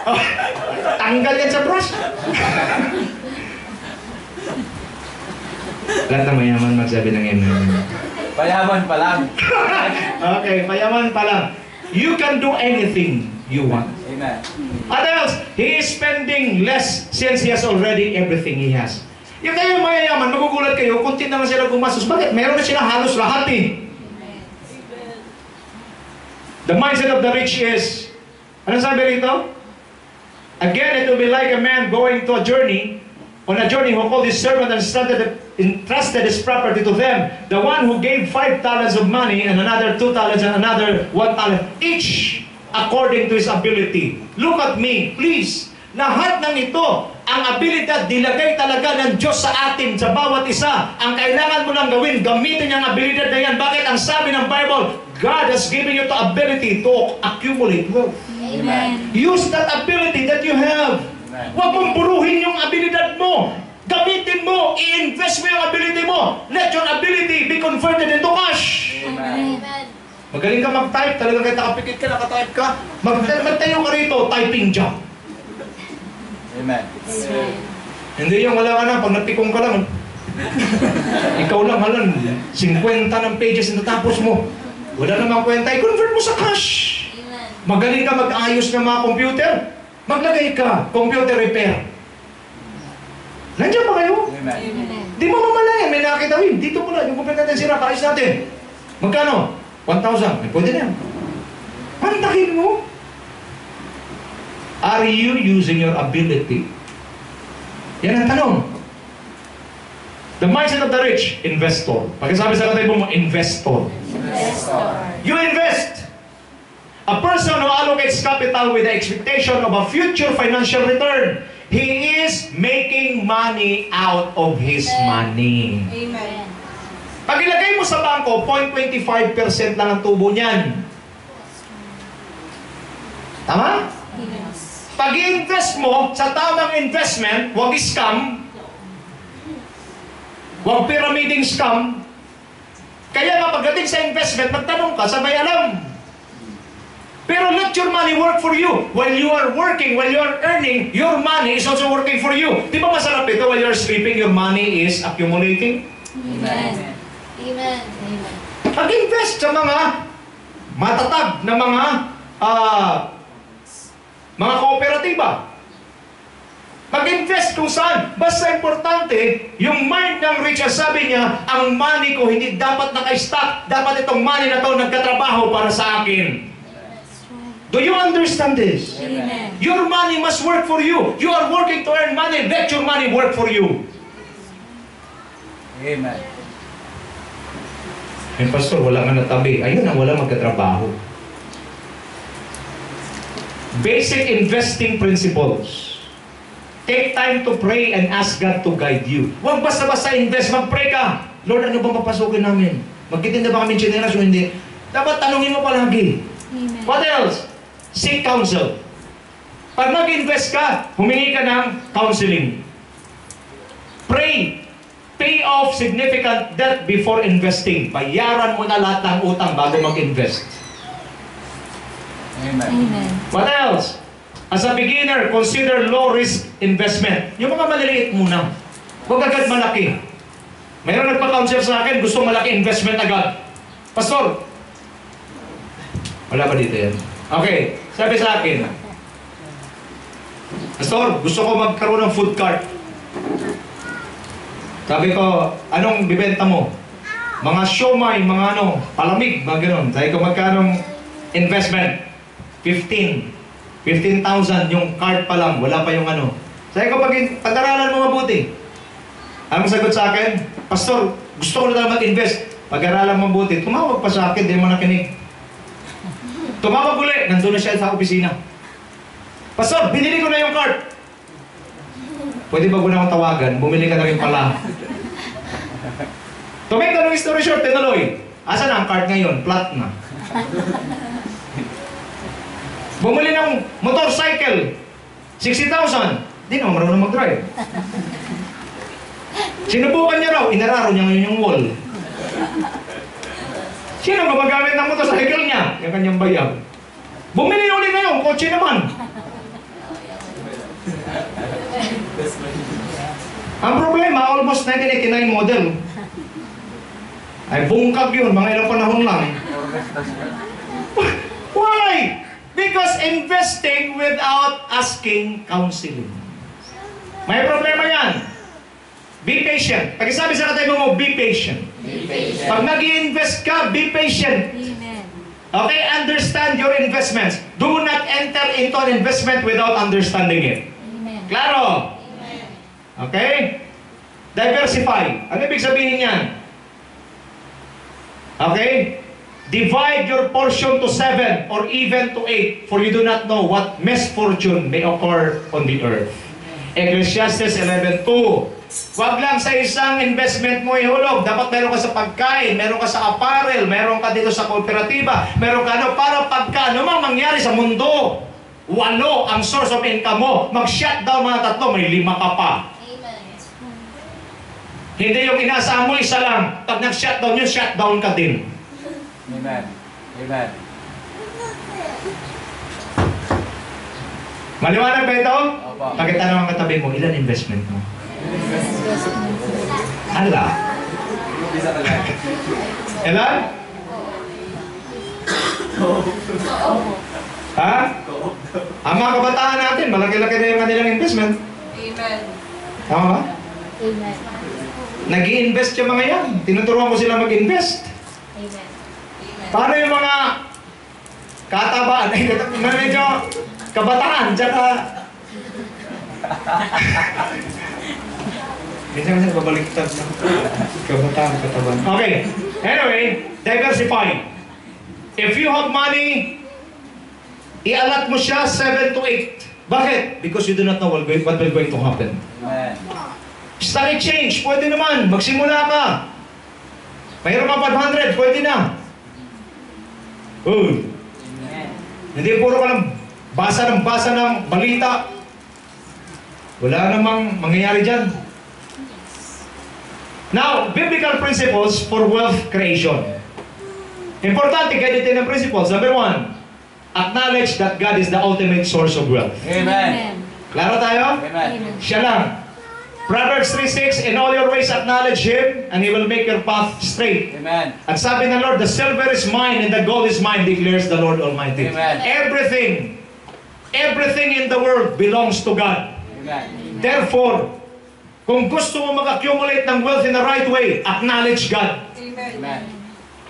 Oh, tanggal yan sa brush. Lahat ng mayaman magsabi ng amen. Payaman pa lang. Okay, payaman pa lang. You can do anything you want. Amen. What else? He is spending less since he has already everything he has. Yung kayo mayayaman, magugulat kayo, kunti naman sila gumastos. Bakit? Meron na sila halos lahat eh. The mindset of the rich is, ano sabi rito? Again, it will be like a man going to a journey, on a journey who called his servant and entrusted his property to them. The one who gave 5 talents of money and another 2 talents and another 1 talent, each according to his ability. Look at me, please. Lahat ng ito, ang abilidad, dilagay talaga ng Diyos sa atin, sa bawat isa. Ang kailangan mo lang gawin, gamitin ang abilidad na yan. Bakit? Ang sabi ng Bible, God has given you the ability to accumulate wealth. Amen. Use that ability that you have. Amen. Huwag mong buruhin yung abilidad mo. Gamitin mo, i-invest mo yung ability mo. Let your ability be converted into cash. Amen. Amen. Magaling ka mag-type, talagang kahit nakapikit ka, nakatype ka. Magtayo ka rito, typing job. Amen. Hindi yung wala ka na, pag natikong ka lang, ikaw lang halan, 50 ng pages na natapos mo. Wala namang kwenta, i-convert mo sa cash. Amen. Magaling ka mag-ayos ng mga computer. Maglagay ka, computer repair. Nandiyan ba kayo? Amen. Amen. Di mo mamalayan, may nakakita rin. Dito mo lang, yung computer natin sira, kaayos natin. Magkano? 1,000. May pwede na yan. Pantakin mo. Are you using your ability? Yan ang tanong. The mindset of the rich, investor. Pagkasabi sa katabi mo, investor. Investor. You invest. A person who allocates capital with the expectation of a future financial return, he is making money out of his money. Amen. Pag ilagay mo sa bangko, 0.25% lang ang tubo niyan. Tama? Yes. Pag i-invest mo sa tamang investment, huwag scam, huwag pyramiding scam. Kaya nga pagdating sa investment, magtanong ka, sabay alam. Pero let your money work for you. While you are working, while you are earning, your money is also working for you. Di ba masarap ito? While you are sleeping, your money is accumulating. Amen. Amen. Amen. Pag-invest sa mga matatag na mga kooperatiba. Mag-invest kung saan. Basta importante, yung mind ng rich, sabi niya, ang money ko hindi dapat naka-stock. Dapat itong money na to nagkatrabaho para sa akin. Do you understand this? Amen. Your money must work for you. You are working to earn money. Let your money work for you. Amen. Eh, pastor, wala nga natabi. Ayun ang wala magkatrabaho. Basic investing principles. Take time to pray and ask God to guide you. Huwag basta-basta invest. Mag-pray ka. Lord, ano bang papasukin namin? Magtitinda ba kami chineras o hindi? Dapat tanungin mo palagi. Amen. What else? Seek counsel. Pag mag-invest ka, humingi ka ng counseling. Pray. Pay off significant debt before investing. Bayaran mo na lahat ng utang bago mag-invest. Amen. Amen. What else? As a beginner, consider low-risk investment. Yung mga maliliit muna. Huwag agad malaki. Mayroon nagpa-counsel sa akin, gusto malaki investment agad. Pastor, wala pa dito yan. Okay, sabi sa akin, Pastor, gusto ko magkaroon ng food cart. Sabi ko, anong bibenta mo? Mga siomay, mga palamig, mga ganun. Sabi ko, magkanong investment? 15,000 yung cart pa lang, wala pa yung Sabi ko, pag-aralan mo mabuti. Anong sagot sa akin? Pastor, gusto ko na talaga mag-invest. Pag-aralan mo mabuti. Tumawag pa sa akin, di mo nakinig. Tumawag ulit, nandun na siya sa opisina. Pastor, binili ko na yung cart. Pwede ba na akong tawagan? Bumili ka na rin pala. To make the long story short, tinuloy. Asa na ang cart ngayon? Flat na. Bumili ng motorcycle. 60,000. Di naman marunong mag-drive. Sinubukan niya raw. Inararo niya ngayon yung wall. Sino gumagamit ng motorcycle niya? Yung kanyang bayag. Bumili ulit ngayon. Kotse naman. Ang problema, almost 1989 model. Ay, bungkag yun. Mga ilang panahon lang. Why? Because investing without asking counseling. May problema yan. Be patient. Pag sabi sa katabi mo, be patient. Be patient. Pag nag-i-invest ka, be patient. Amen. Okay, understand your investments. Do not enter into an investment without understanding it. Amen. Klaro? Okay? Diversify. Ano ibig sabihin yan? Okay? Divide your portion to 7 or even to 8, for you do not know what misfortune may occur on the earth. Ecclesiastes 11:2. Wag lang sa isang investment mo ihulog. Dapat meron ka sa pagkain, meron ka sa apparel, meron ka dito sa kooperatiba, meron ka para pagka mang mangyari sa mundo. 8 ang source of income mo. Mag-shutdown mga 3, may 5 ka pa. Amen. Hindi yung inaasahan mo, isa lang. Pag nag-shutdown yun, shutdown ka din. Amen. Amen. Maliwanag ba ito? Opo. Pakitanong ang katabi mo, ilan investment mo? Ala? Ilan? Ha? Ang mga kabataan natin, malaki-laki na yung kanilang investment. Amen. Tama ba? Amen. Nag-i-invest yung mga yan. Tinuturuan ko sila mag-invest. Amen. Paano yung mga katabaan, medyo kabataan, tsaka... Minsan babaliktad na. Kabataan, katabaan. Okay. Anyway, diversify. If you have money, ialat mo siya 7 to 8. Bakit? Because you do not know what will going to happen. Amen. Stock exchange, pwede naman. Magsimula ka. Mayroon ka 500, pwede na. Uy. Hindi puro ka ng basa ng balita. Wala namang mangyayari dyan. Now, biblical principles for wealth creation. Importante, ganito ng principles. Number 1, acknowledge that God is the ultimate source of wealth. Amen. Klaro tayo? Amen. Siya lang. Proverbs 3:6, in all your ways acknowledge Him, and He will make your path straight. Amen. At sabi ng Lord, the silver is mine and the gold is mine, declares the Lord Almighty. Amen. Everything in the world belongs to God. Amen. Therefore, kung gusto mo mag-accumulate ng wealth in the right way, acknowledge God. Amen. Amen.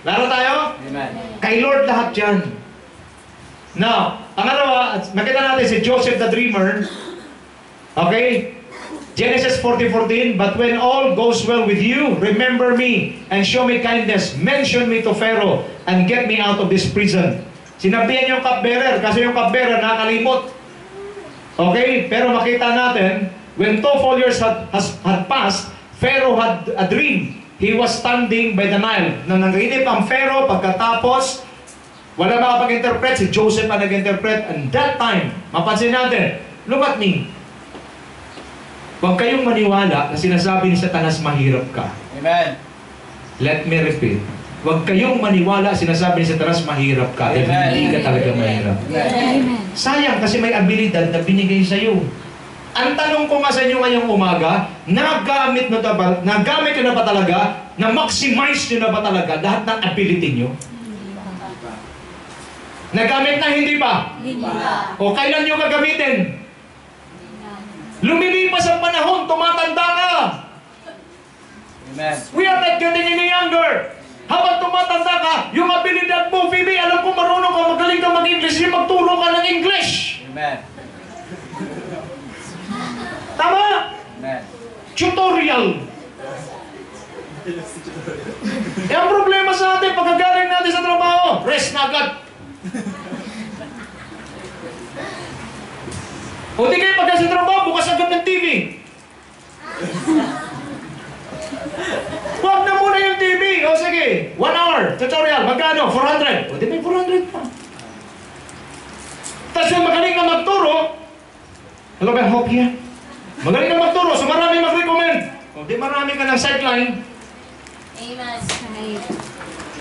Laro tayo? Amen. Kay Lord lahat yan. Now, pangalawa, makita natin si Joseph the Dreamer. Okay? Genesis 40:14, but when all goes well with you, remember me and show me kindness. Mention me to Pharaoh and get me out of this prison. Sinabihan yung cupbearer kasi yung cupbearer nakalimot. Okay? Pero makita natin, when 12 years had passed, Pharaoh had a dream. He was standing by the Nile. Nang nanginip ang Pharaoh, pagkatapos, wala makapag-interpret, si Joseph ang nag-interpret. And that time, mapansin natin, look at me. Huwag kayong maniwala na sinasabi ni Satanas mahirap ka. Amen. Let me repeat. Huwag kayong maniwala sinasabi ni Satanas mahirap ka. Dahil Amen. hindi ka talaga mahirap. Amen. Sayang kasi may abilidad na binigay sa iyo. Ang tanong ko nga sa inyo ngayong umaga, nagamit nyo na ba talaga, na-maximize nyo na ba talaga lahat ng ability nyo? Nagamit na hindi pa? Hindi pa. O kailan nyo gagamitin? Lumilipas ang panahon, tumatanda ka. Amen. We are not getting any younger. Habang tumatanda ka, yung abilidad mo, Phoebe, alam ko marunong ka, magaling ka mag-English, yung magturo ka ng English. Amen. Tama? Amen. Tutorial. Eh, ang problema sa atin, pagkagaling natin sa trabaho, rest na agad. O di kayo pagka sa trabaho, bukas agad ng TV. Huwag na muna yung TV. O sige, 1 hour, tutorial, magkano? 400. O di may 400 pa. Tapos yung magaling na magturo, hello ba, hope here? Magaling na magturo, so marami mag-recommend. O di marami ka ng sideline. Amen.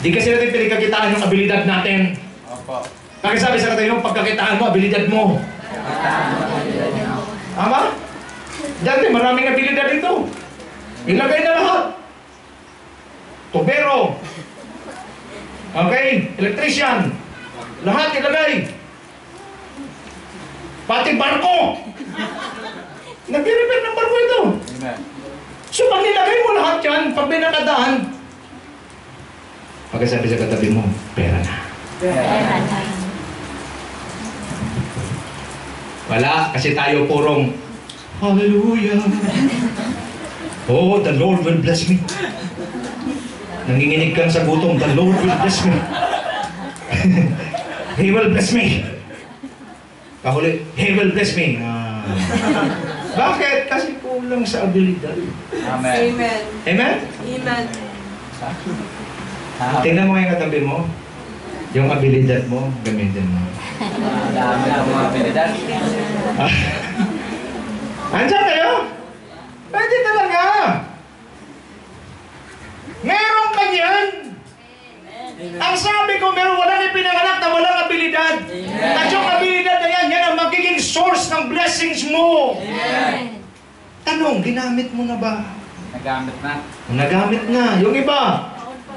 Di kasi natin pinagkakitaan yung abilidad natin. Opo. Kaya sabi sa katayo, pagkakitaan mo, abilidad mo. Tama? Dati maraming abilidad dito. Ilagay na lahat. Tubero. Okay? Electrician. Lahat ilagay. Pati barko. Nag-repair ng barko ito. Amen. So pag nilagay mo lahat yan, pag may nakadaan, pagkasabi sa katabi mo, pera na. Wala, kasi tayo purong, Hallelujah. Oh, the Lord will bless me. Nanginginig kang sa gutom, the Lord will bless me. He will bless me. Kahuli, He will bless me. Bakit? Kasi kulang sa abilidad. Amen. Amen. Amen? Amen. Tingnan mo yung katabi mo. Yung abilidad mo, gamitin mo. Dami na mga abilidad. Andiyan kayo? Pwede talaga. Meron ka yan. Ang sabi ko, meron walang mo. Amen. Tanong, ginamit mo na ba? Nagamit na. Nagamit na. Yung iba,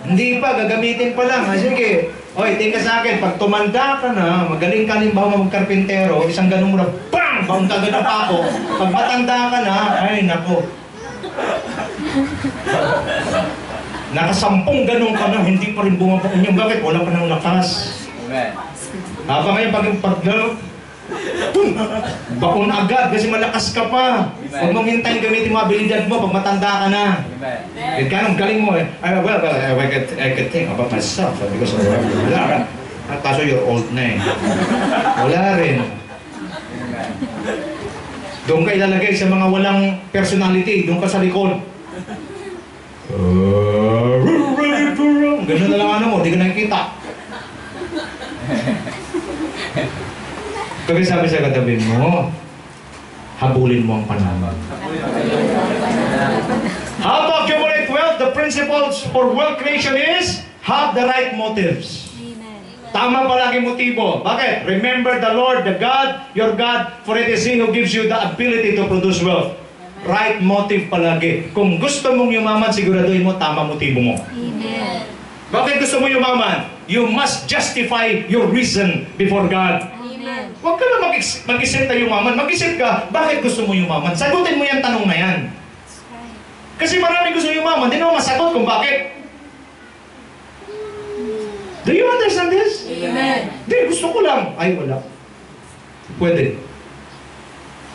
hindi pa, gagamitin pa lang. Sige, oy, tingka sa akin, pag tumanda ka na, magaling ka halimbawa magkarpintero, isang ganun mo na, BAM! Baon ka ganun pa ako. Pag matanda ka na, ay nako. Nakasampung ganun ka na, hindi pa rin bumabaon yung bakit? Wala pa ng lakas. Amen. Habang ngayon, pag baon agad kasi malakas ka pa. Huwag mong hintayin gamitin mga abilidad mo pag matanda ka na. Amen. Eh, ganun, galing mo eh. Well, I could think about myself because wala ka. Kaso you're old na eh. Wala rin. Amen. Doon ka ilalagay sa mga walang personality. Doon ka sa likod. Ganun na lang ano mo, di ka nakikita. Kaya sabi sa katabi mo, habulin mo ang panahon. How to accumulate wealth? The principles for wealth creation is have the right motives. Amen. Tama palagi motibo. Bakit? Remember the Lord, the God, your God, for it is He who gives you the ability to produce wealth. Right motive palagi. Kung gusto mong yumaman, siguraduhin mo tama motibo mo. Amen. Bakit gusto mo yumaman? You must justify your reason before God. Amen. Huwag ka na mag-isip na yumaman. Mag-isip ka, bakit gusto mo yumaman? Sagutin mo yung tanong na yan. That's right. Kasi marami gusto yumaman, di naman masagot kung bakit. Do you understand this? Amen. Di, gusto ko lang. Ay, wala. Pwede.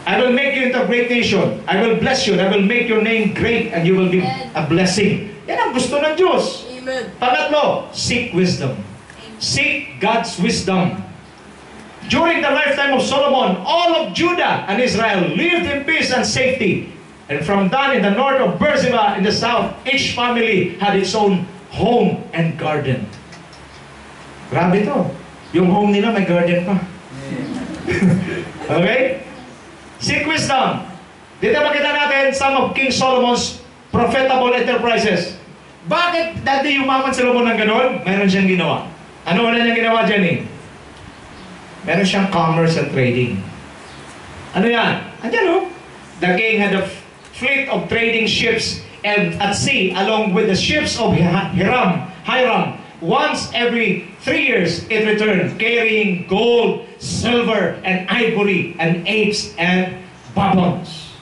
I will make you into a great nation. I will bless you. I will make your name great and you will be a blessing. Yan ang gusto ng Diyos. Amen. Pangatlo, seek wisdom. Seek God's wisdom. During the lifetime of Solomon, all of Judah and Israel lived in peace and safety. And from Dan in the north of Beersheba in the south, each family had its own home and garden. Grabe to. Yung home nila may garden pa. Okay? Seek wisdom. Dito makita natin some of King Solomon's profitable enterprises. Bakit dati yumaman si Solomon ng ganon? Mayroon siyang ginawa. Ano wala niyang ginawa dyan eh? Meron siyang commerce and trading. Ano yan? Andyan o. The king had a fleet of trading ships and at sea along with the ships of Hiram. Once every 3 years it returned carrying gold, silver, and ivory, and apes and babons.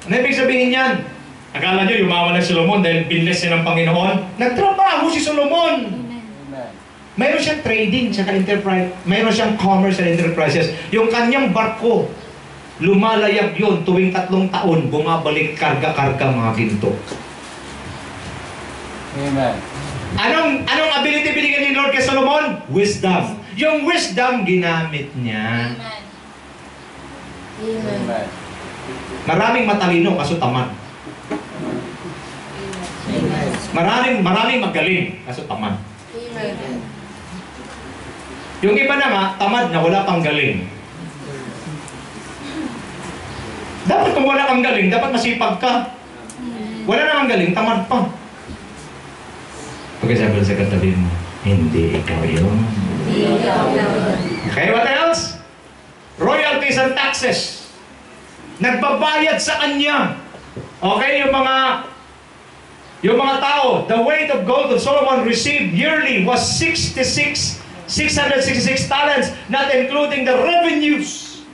Ano ibig sabihin yan? Akala nyo yumaman na si Solomon dahil binless niya ng Panginoon? Nagtrabaho si Solomon! Amen. Mayroon siyang trading sa enterprise, mayroon siyang commerce and enterprises. Yung kanyang barko, lumalayag yun tuwing 3 taon, bumabalik karga-karga mga ginto. Amen. Anong ability binigyan ni Lord kay Solomon? Wisdom. Yung wisdom, ginamit niya. Amen. Amen. Maraming matalino, kaso tamad. Amen. Maraming magaling, kaso tamad. Amen. Yung iba na nga, tamad na wala pang galing. Dapat kung wala kang galing, dapat masipag ka. Wala na kang galing, tamad pa. Pagkasabi sa katabi mo, hindi ikaw yun. Okay, what else? Royalties and taxes. Nagbabayad sa kanya. Okay, yung mga tao, the weight of gold that Solomon received yearly was 666 talents, not including the revenues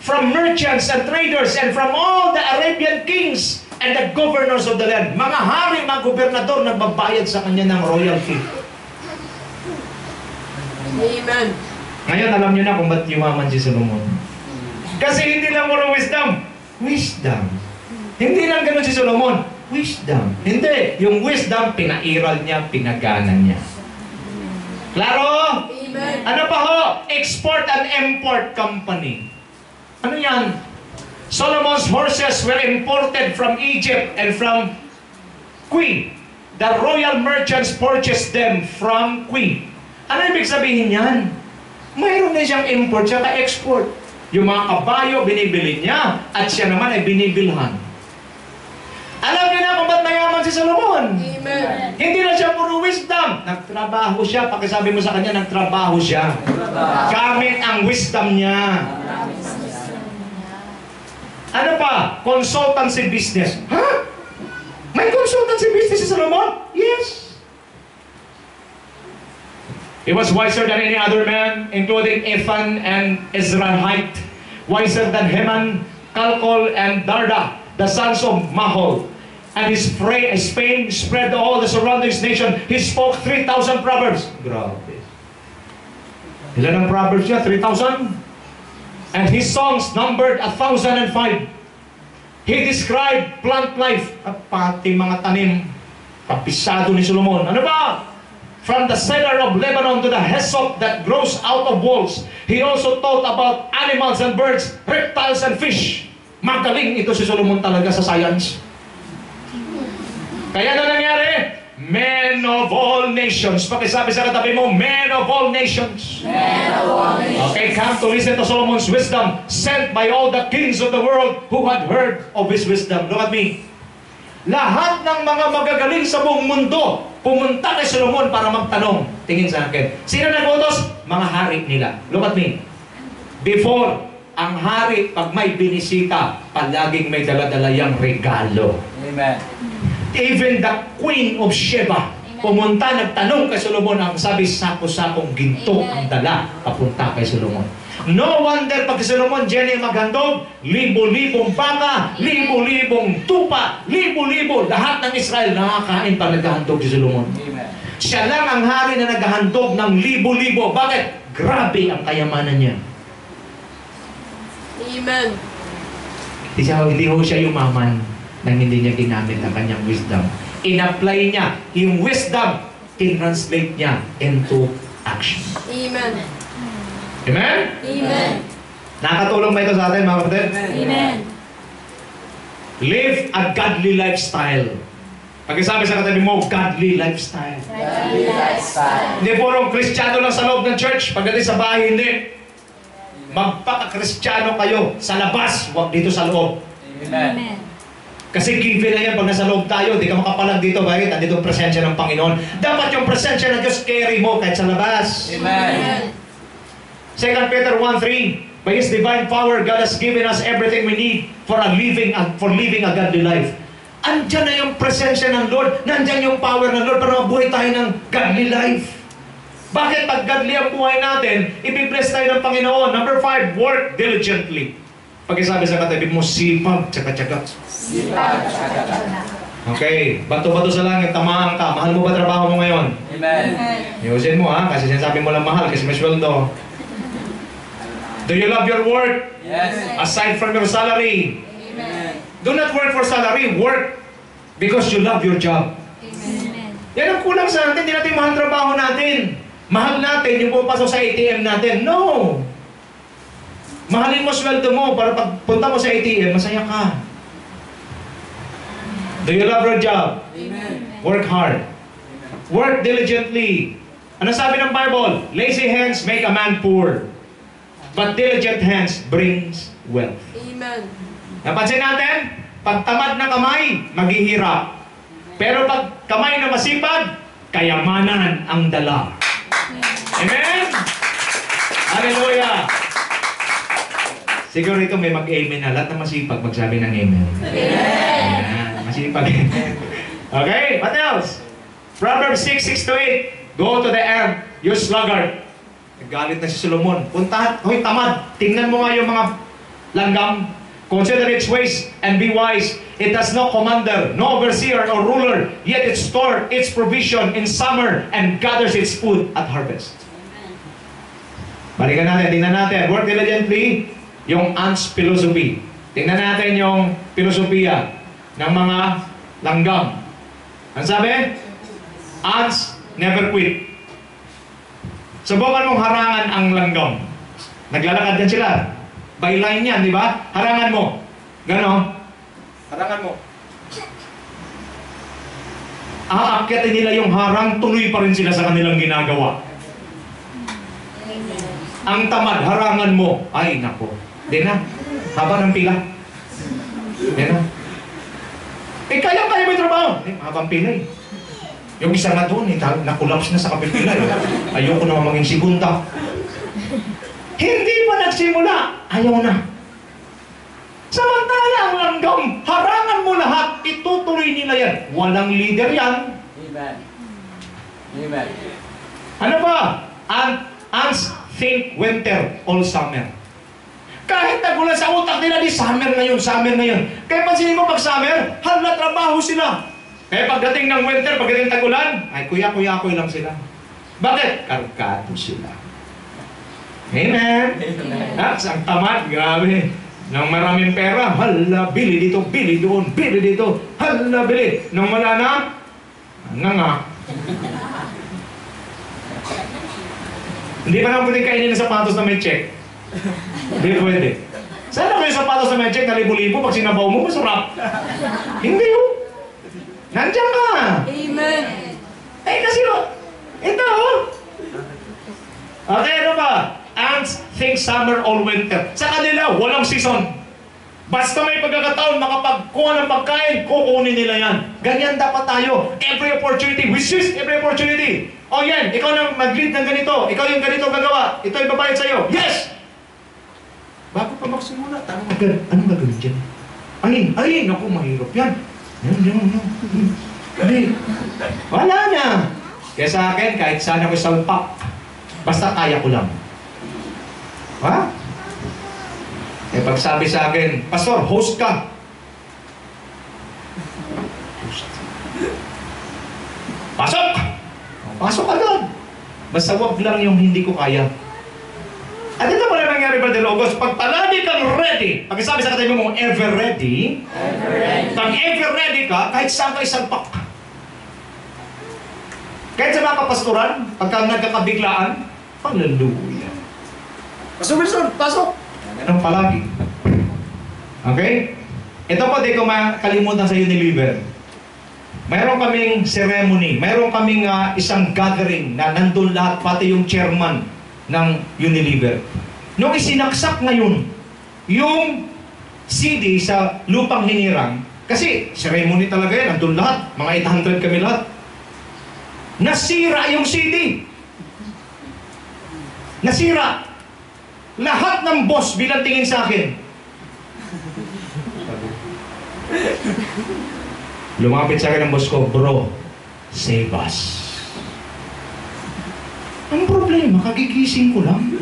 from merchants and traders and from all the Arabian kings and the governors of the land. Mga hari, mga gobernador, nagbabayad sa kanya ng royalty. Amen. Ngayon, alam niyo na kung ba't yumaman si Solomon. Kasi hindi lang puro wisdom. Wisdom. Hindi lang ganun si Solomon. Wisdom. Hindi. Yung wisdom, pinairal niya, pinaganan niya. Klaro? Amen. Ano pa ho? Export and import company. Ano yan? Solomon's horses were imported from Egypt and from Kuwait. The royal merchants purchased them from Kuwait. Ano ibig sabihin yan? Mayroon din siyang import at export. Yung mga kabayo, binibili niya at siya naman ay binibilhan. Alam niyo na kung ba't mayaman si Solomon? Amen. Hindi na siya puro wisdom. Nagtrabaho siya. Pakisabi mo sa kanya, nagtrabaho siya. Gamit ang wisdom niya. Ano pa? Consultancy business. Ha? May consultancy business si Solomon? Yes. He was wiser than any other man, including Ethan and Ezrahite, wiser than Heman, Calcol, and Darda, the sons of Mahol. And his fame spread to all the surrounding nation. He spoke 3,000 proverbs. Grabe. Ilan ang proverbs niya? 3,000? And his songs numbered 1,005. He described plant life. At pati mga tanim, kapisado ni Solomon. Ano ba? From the cedar of Lebanon to the hyssop that grows out of walls. He also taught about animals and birds, reptiles and fish. Magaling ito si Solomon talaga sa science. Kaya na nangyari, men of all nations. Pakisabi sa katabi mo, men of all nations. Men of all nations. Okay, come to listen to Solomon's wisdom, sent by all the kings of the world who had heard of his wisdom. Look at me. Lahat ng mga magagaling sa buong mundo pumunta kay Solomon para magtanong. Tingin sa akin. Sino nag-utos? Mga hari nila. Look at me. Before, ang hari, pag may binisita, palaging may dala-dala yang regalo. Amen. Even the Queen of Sheba, pumunta, nagtanong kay Solomon, ang sabi, sako-sakong ginto ang dala, papunta kay Solomon. No wonder pag si Solomon, Jenny maghandog, libo-libong baka, libo-libong tupa, libo-libo, lahat ng Israel nakakain pa naghahandog si Solomon. Amen. Siya lang ang hari na naghahandog ng libo-libo. Bakit? Grabe ang kayamanan niya. Amen. Hindi ho siya yumaman nang hindi niya ginamit ang kanyang wisdom. In-apply niya yung wisdom, in-translate niya into action. Amen. Amen? Amen. Nakatulong ba ito sa atin, mga kapatid? Amen. Live a godly lifestyle. Pagkasabi sa katabi mo, godly lifestyle. Godly lifestyle. Hindi purong Kristiyano lang sa loob ng church. Pagdating sa bahay, hindi. Magpaka-Kristiyano kayo sa labas, huwag dito sa loob. Amen. Amen. Kasi given na yan, pag nasa loob tayo, di ka makapalag dito. Bakit? Andito ang presensya ng Panginoon. Dapat yung presensya ng Diyos carry mo kahit sa labas. Amen. 2 Peter 1:3, by His divine power, God has given us everything we need for living a godly life. Andyan na yung presensya ng Lord, nandyan yung power ng Lord para mabuhay tayo ng godly life. Bakit pag godly ang buhay natin, ibibless tayo ng Panginoon? Number 5, work diligently. Pag-isabi sa katabi mo, sipag, tsaka-tsaka. Sipag, tsaka. Okay, bato-bato sa langit, tamaan ka. Mahal mo ba trabaho mo ngayon? Amen. Iusin mo ha, kasi sinasabi mo lang mahal, kasi may sweldo. Do you love your work? Yes. Aside from your salary. Amen. Do not work for salary, work because you love your job. Amen. Yan ang kulang sa atin, hindi natin mahal trabaho natin. Mahal natin yung pupasok sa ATM natin. No! Mahalin mo sweldo mo para pag punta mo sa ATM, masaya ka. Do you love your job? Amen. Work hard. Work diligently. Ano sabi ng Bible? Lazy hands make a man poor, but diligent hands brings wealth. Amen. Napansin natin? Pag tamad na kamay, maghihirap. Pero pag kamay na masipag, kayamanan ang dala. Amen? Hallelujah! Siguro ito may mag-amen na. Lahat na masipag magsabi ng amen. Amen! Masipag. Okay, what else? Proverbs 6:6-8. Go to the end, you sluggard. Nagalit na si Solomon. Punta, hoy tamad. Tingnan mo nga yung mga langgam. Consider its ways and be wise. It has no commander, no overseer or ruler, yet it stores its provision in summer and gathers its food at harvest. Balikan natin, tingnan natin. Work diligently, yung ants philosophy. Tingnan natin yung filosofiya ng mga langgam. Ano sabi? Ants never quit. Subukan mong harangan ang langgam. Naglalakad din sila. By line yan, di ba? Harangan mo. Gano? Harangan mo. Aakyatin nila yung harang, tuloy pa rin sila sa kanilang ginagawa. Ang tamad, harangan mo. Ay, nako. Di na. Haba ng pila. Di na. Eh, kaya mo yung trabaho. Eh, habang pila eh. Yung isa nga doon, eh, nakulaps na sa kapipila eh. Ayoko naman maging segunda. Hindi pa nagsimula, ayaw na. Samantala ang langgam, harangan mo lahat, itutuloy nila yan. Walang leader yan. Amen. Amen. Ano ba? Ants think winter all summer. Kahit nagulan sa utak nila, di summer ngayon, summer ngayon. Kaya pansinin mo pag summer, hala trabaho sila. Kaya pagdating ng winter, pagdating tagulan, ay kuya-kuya-kuy lang sila. Bakit? Karkado sila. Amen. Ha? Ang tamad, grabe. Nang maraming pera, hala, bili dito, bili doon, bili dito, hala, bili. Nang wala na, nga. Hindi pa naman pwede kainin ng sapatos na may check. Hindi pwede. Sana ko yung sapatos na may check na libo-libo, pag sinabaw mo, masarap. Hindi yun. Nandiyan ka. Amen. Eh kasi, ito. Okay, ano ba? Ants think summer all winter. Sa kanila, walang season. Basta may pagkakataon, makapagkuha ng pagkain, kukunin nila yan. Ganyan dapat tayo. Every opportunity, we seize every opportunity. O yan, ikaw na mag-lead ng ganito. Ikaw yung ganito gagawa. Ito yung babayad sa'yo. Yes! Bago pa magsimula, tanong agad, anong gagawin dyan? Ay, naku, mahirap yan. Yan. Ay, wala na. Kaya sa akin, kahit saan ako salpak, basta kaya ko lang. Ha? Eh, pag sabi sa akin, Pastor, host ka. Pasok! Pasok agad. Basta wag lang yung hindi ko kaya. At ito pala nangyari, Brother August, pag palagi kang ready, pag sabi sa katabi mo, ever ready, pag ever ready ka, kahit saan ka isalpak. Kahit sa mga kapastoran, pagka nagkakabiglaan, hallelujah. Pastor Wilson, pasok! Ganun palagi. Okay? Ito po, di ko makalimutan sa Unilever. Mayroon kaming ceremony, mayroon kaming isang gathering na nandun lahat, pati yung chairman ng Unilever. Nung isinaksak ngayon, yung CD sa lupang hinirang, kasi ceremony talaga yan, nandun lahat, mga 800 kami lahat. Nasira yung CD. Nasira. Lahat ng boss bilang tingin sa akin. Lumapit sa akin ang boss ko, bro, save us. Ang problema, kagigising ko lang.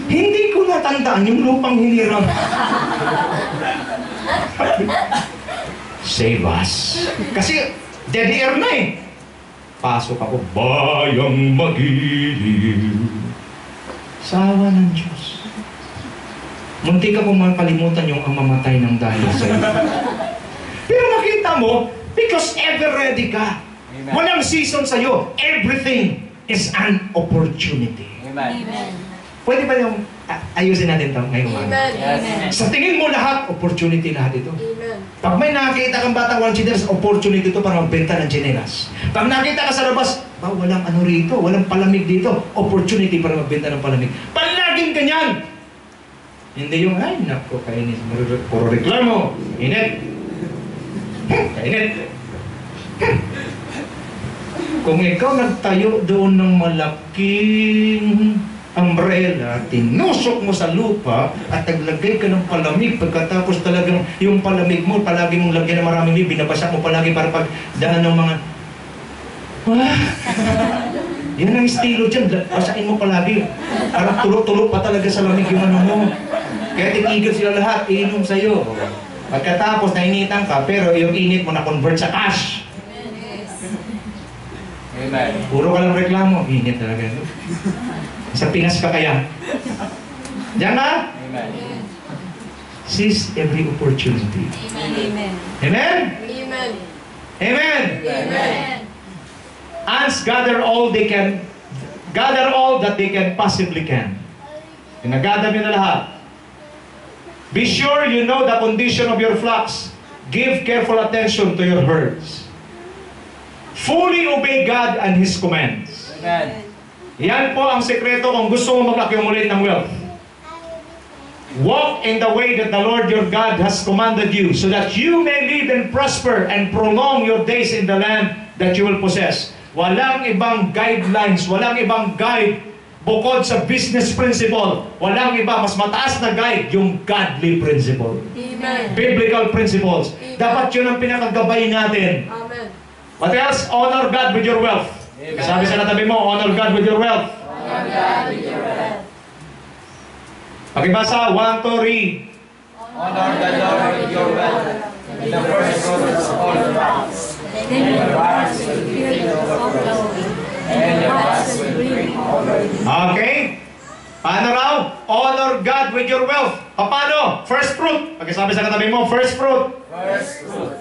Hindi ko natandaan yung lupang hinirang. Save us. Kasi dead air na eh. Pasok ako, bayang magiliw. Sawa ng Diyos. Munti ka pong makalimutan yung ang mamatay ng dahil sa'yo. Pero nakita mo, because ever ready ka. Amen. Walang season sa'yo. Everything is an opportunity. Amen. Pwede ba yung ayusin natin ito ngayong umaga? Amen. Yes. Sa tingin mo lahat, opportunity lahat ito. Amen. Pag may nakita kang batang walang chinelas, opportunity ito para magbenta ng chinelas. Pag nakita ka sa labas, walang ano rito, walang palamig dito, opportunity para magbenta ng palamig. Palaging ganyan! Hindi yung, ay, naku, kainis, puro reklamo, init. Kainit. Kung ikaw nagtayo doon ng malaking umbrella, tinusok mo sa lupa at naglagay ka ng palamig, pagkatapos talagang yung palamig mo, palagi mong lagyan ng maraming libig, binabasa mo palagi para pag daan ng mga yan ang estilo dyan, basain mo palagi, parang tulog-tulog pa talaga sa lamig yung ano mo, kaya tigigil sila lahat, iinom sa'yo. Pagkatapos nainitan ka, pero yung init mo na-convert sa cash. Amen. Puro ka lang reklamo, init talaga. Sa Pinas ka kaya? Diyan ka? Amen. Seize every opportunity. Amen. Amen? Amen. Amen? Amen. Ants gather all that they can possibly can. Pinagather nila lahat. Be sure you know the condition of your flocks. Give careful attention to your herds. Fully obey God and His commands. Amen. Yan po ang sekreto kung gusto mo mag-accumulate ng wealth. Walk in the way that the Lord your God has commanded you, so that you may live and prosper and prolong your days in the land that you will possess. Walang ibang guidelines, walang ibang guide bukod sa business principle, walang iba, mas mataas na guide, yung godly principle. Amen. Biblical principles. Dapat yun ang pinakagabay natin. Amen. What else? Honor God with your wealth. Amen. Sabi sa katabi mo, honor God with your wealth. Pakibasa, 1, 2, read. Honor the Lord with your wealth, and the first fruits of all your crops. Then your barns will be overflowing, and your vats will brim over. Okay? Paano raw? Honor God with your wealth. Paano? First fruit. Pakisabi sa katabi mo, first fruit. First fruit.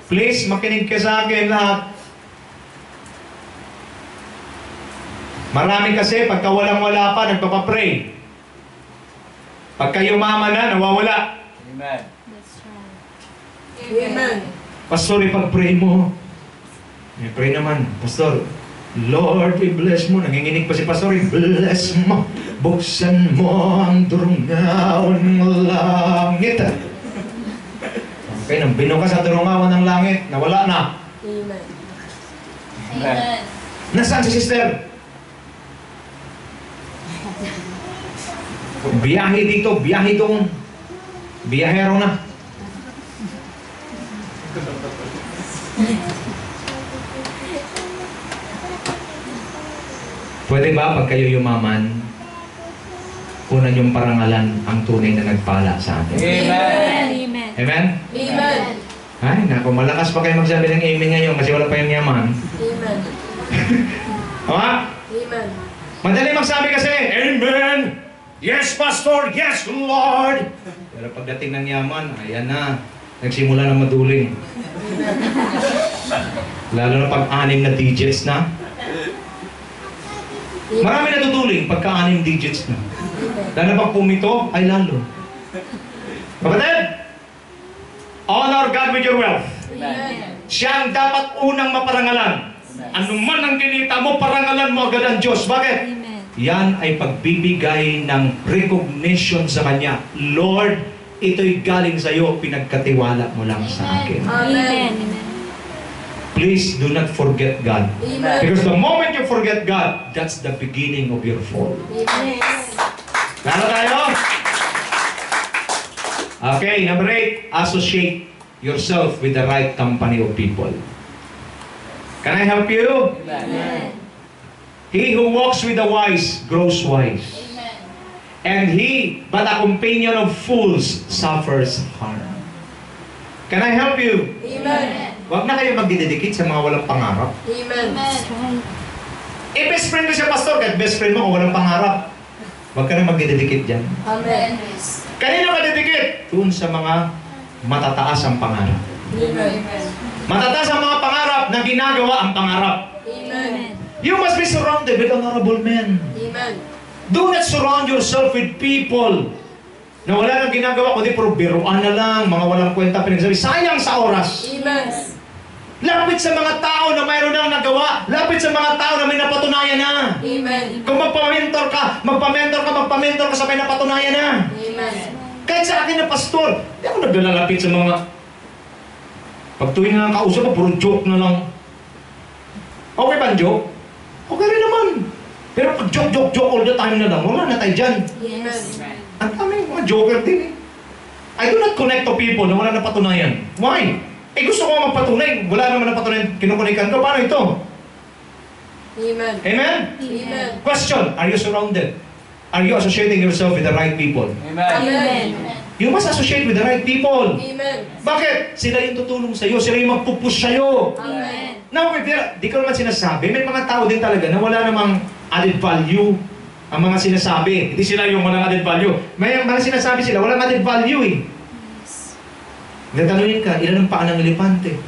Please, makinig ka sa akin lahat. Marami kasi, pagka walang-wala pa, nagpapapray. Pagka yumaman na, nawawala. Amen. That's right. Amen. Pastor, ipag-pray mo. Pray naman, Pastor. Lord, i-bless mo. Nanginginig pa si Pastor, i-bless mo. Buksan mo ang durungawan ng langit. Okay, nang binukas ang durungawan ng langit, nawala na. Amen. Amen. Nasaan si sister? Biyahe dito, biyahe doon. Biyahero na. Pwede ba pag kayo yumaman, una yung parangalan ang tunay na nagpala sa atin? Amen. Amen. Amen? Amen. Ay, naku, malakas pa kayo magsabi ng amen ngayon kasi wala pa yung yaman. Amen. Ha? Amen. Madali magsabi kasi, Amen! Yes, Pastor! Yes, Lord! Pero pagdating ng yaman, ayan na. Nagsimula ng maduling. Lalo na pag 6 na digits na. Marami natutuling pagka 6 digits na. Lalo na pag pumito, ay lalo. Kapatid, honor God with your wealth. Amen. Siya ang dapat unang maparangalan. Ano man ang kinita mo, parangalan mo agad ang Diyos. Bakit? Amen. Yan ay pagbibigay ng recognition sa Kanya. Lord, ito'y galing sa iyo, pinagkatiwala mo lang sa akin. Amen. Please do not forget God. Amen. Because the moment you forget God, that's the beginning of your fall. Amen. Lalo tayo? Okay, number 8, associate yourself with the right company of people. Can I help you? Amen. He who walks with the wise grows wise. And he, but a companion of fools, suffers harm. Can I help you? Amen. Huwag na kayo magdidikit sa mga walang pangarap. Amen. That's right. Best friend ko siya, Pastor, kahit best friend mo kung walang pangarap. Huwag ka na magdidikit dyan. Amen. Kanino ka didikit? Doon sa mga matataas ang pangarap. Amen. Matataas ang mga pangarap na ginagawa ang pangarap. Amen. You must be surrounded with honorable men. Amen. Do not surround yourself with people na wala nang ginagawa, kundi puro biruan na lang, mga walang kwenta pinagsabi. Sayang sa oras. Amen. Lapit sa mga tao na mayroon nang nagawa. Lapit sa mga tao na may napatunayan na. Amen. Kung magpamentor ka sa may napatunayan na. Amen. Kahit sa akin na pastor, hindi ako naglalapit sa mga... Pag tuwing nga kausap ko, puro joke na lang. Okay ba ang joke? Okay rin naman. Pero pag joke all the time na lang, wala na tayo dyan. Yes. Ang dami mga joker din eh. I do not connect to people na wala na patunayan. Why? Gusto ko magpatunay. Wala naman na patunayan. Kinukunikan ko. Paano ito? Amen. Amen? Amen. Question, are you surrounded? Are you associating yourself with the right people? Amen. Amen. You must associate with the right people. Amen. Bakit? Sila yung tutulong sa'yo. Sila yung magpupush sa'yo. Amen. Now, di ko naman sinasabi, may mga tao din talaga na wala namang added value ang mga sinasabi. Hindi sila yung walang added value. May mga sinasabi sila, walang added value eh. Yes. Nagtatanungin ka, ilan ang paa ng elepante?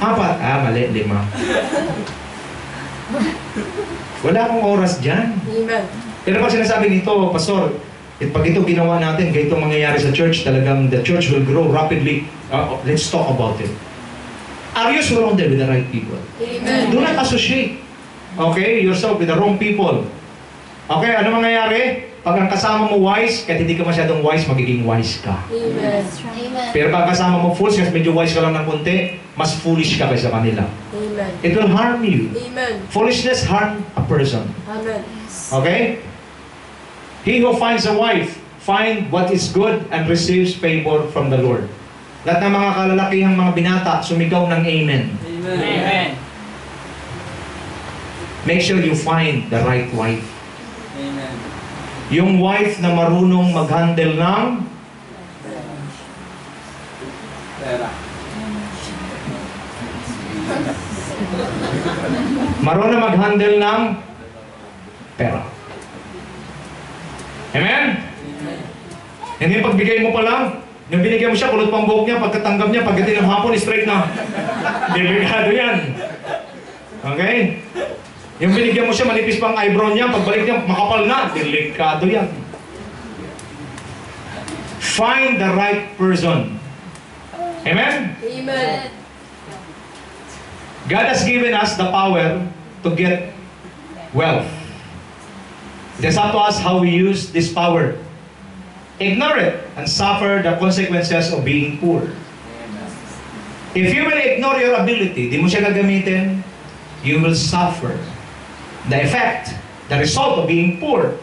4. Mali, 5. Wala akong oras dyan. Amen. Pero pag sinasabi nito, Pastor, pag ito ginawa natin, ganito mangyayari sa church, talagang the church will grow rapidly. Let's talk about it. Are you surrounded with the right people? Amen. Do not associate, okay, yourself with the wrong people. Okay, ano mangyayari? Pag ang kasama mo wise, kahit hindi ka masyadong wise, magiging wise ka. Amen. Amen. Pero pag kasama mo fools, kasi medyo wise ka lang ng konti, mas foolish ka kaysa kanila. Amen. It will harm you. Amen. Foolishness harm a person. Amen. Okay? He who finds a wife, find what is good and receives favor from the Lord. Lahat ng mga kalalakihang mga binata, sumigaw ng amen. Amen. Make sure you find the right wife. Amen. Yung wife na marunong mag-handle ng Pera. marunong mag-handle ng pera. Amen? Hindi pagbigay mo pa lang, yung binigyan mo siya, kulot pang buhok niya, pagkatanggap niya, pagdating ng hapon, straight na. Delikado yan. Okay? Yung binigyan mo siya, manipis pang eyebrow niya, pagbalik niya, makapal na. Delikado yan. Find the right person. Amen? Amen. God has given us the power to get wealth. It is up to us how we use this power. Ignore it and suffer the consequences of being poor. If you will ignore your ability, di mo siya gagamitin, you will suffer the effect, the result of being poor.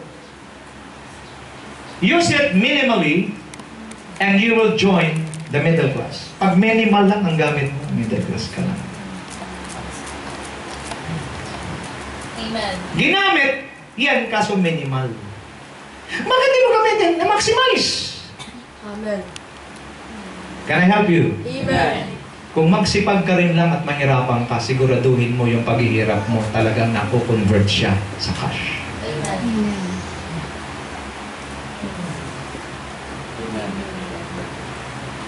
Use it minimally and you will join the middle class. Pag minimal lang ang gamit mo, middle class ka lang. Amen. Ginamit, yan kaso minimal. Bakit di mo gamitin na maximize? Amen. Can I help you? Amen. Kung magsipag ka rin lang at mahirapan ka, siguraduhin mo yung paghihirap mo talagang napo-convert siya sa cash. Amen.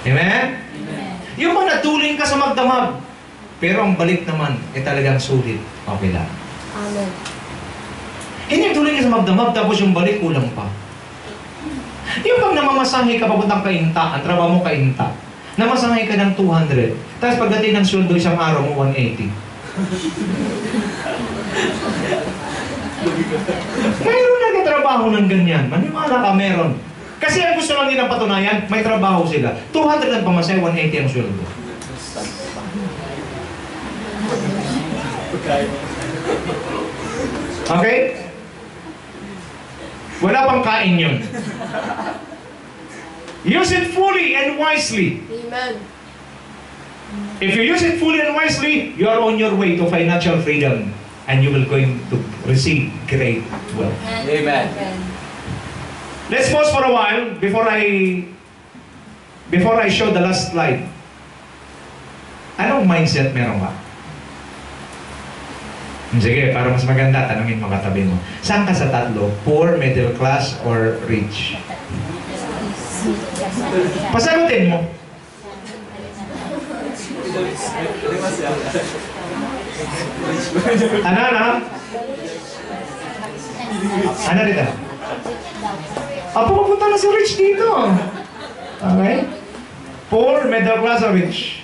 Amen? Amen. Yung mga natuling ka sa magdamag, pero ang balik naman, talagang sulit. Okay lang. Amen. Hindi tuloy ka sa magdamag, tapos yung balik kulang pa. Yung pag namamasahe ka papuntang kainta, ang trabaho mo kainta, namasahe ka ng 200, tapos pagdating ng sweldo isang araw mo, 180. Mayroon na trabaho ng ganyan. Maniwala ka, meron. Kasi ang gusto lang nilang patunayan, may trabaho sila. 200 ang pamasahe, 180 ang sweldo. Okay? Wala pang kain yun. Use it fully and wisely. Amen. If you use it fully and wisely, you are on your way to financial freedom and you will going to receive great wealth. Amen. Let's pause for a while before I show the last slide. Anong mindset meron ka? Sige, para mas maganda, tanungin mo katabi mo. Saan ka sa tatlo? Poor, middle class, or rich? Pasagutin mo. Ano? Ano dito? Pupunta na si Rich dito. Okay? Poor, middle class, or rich?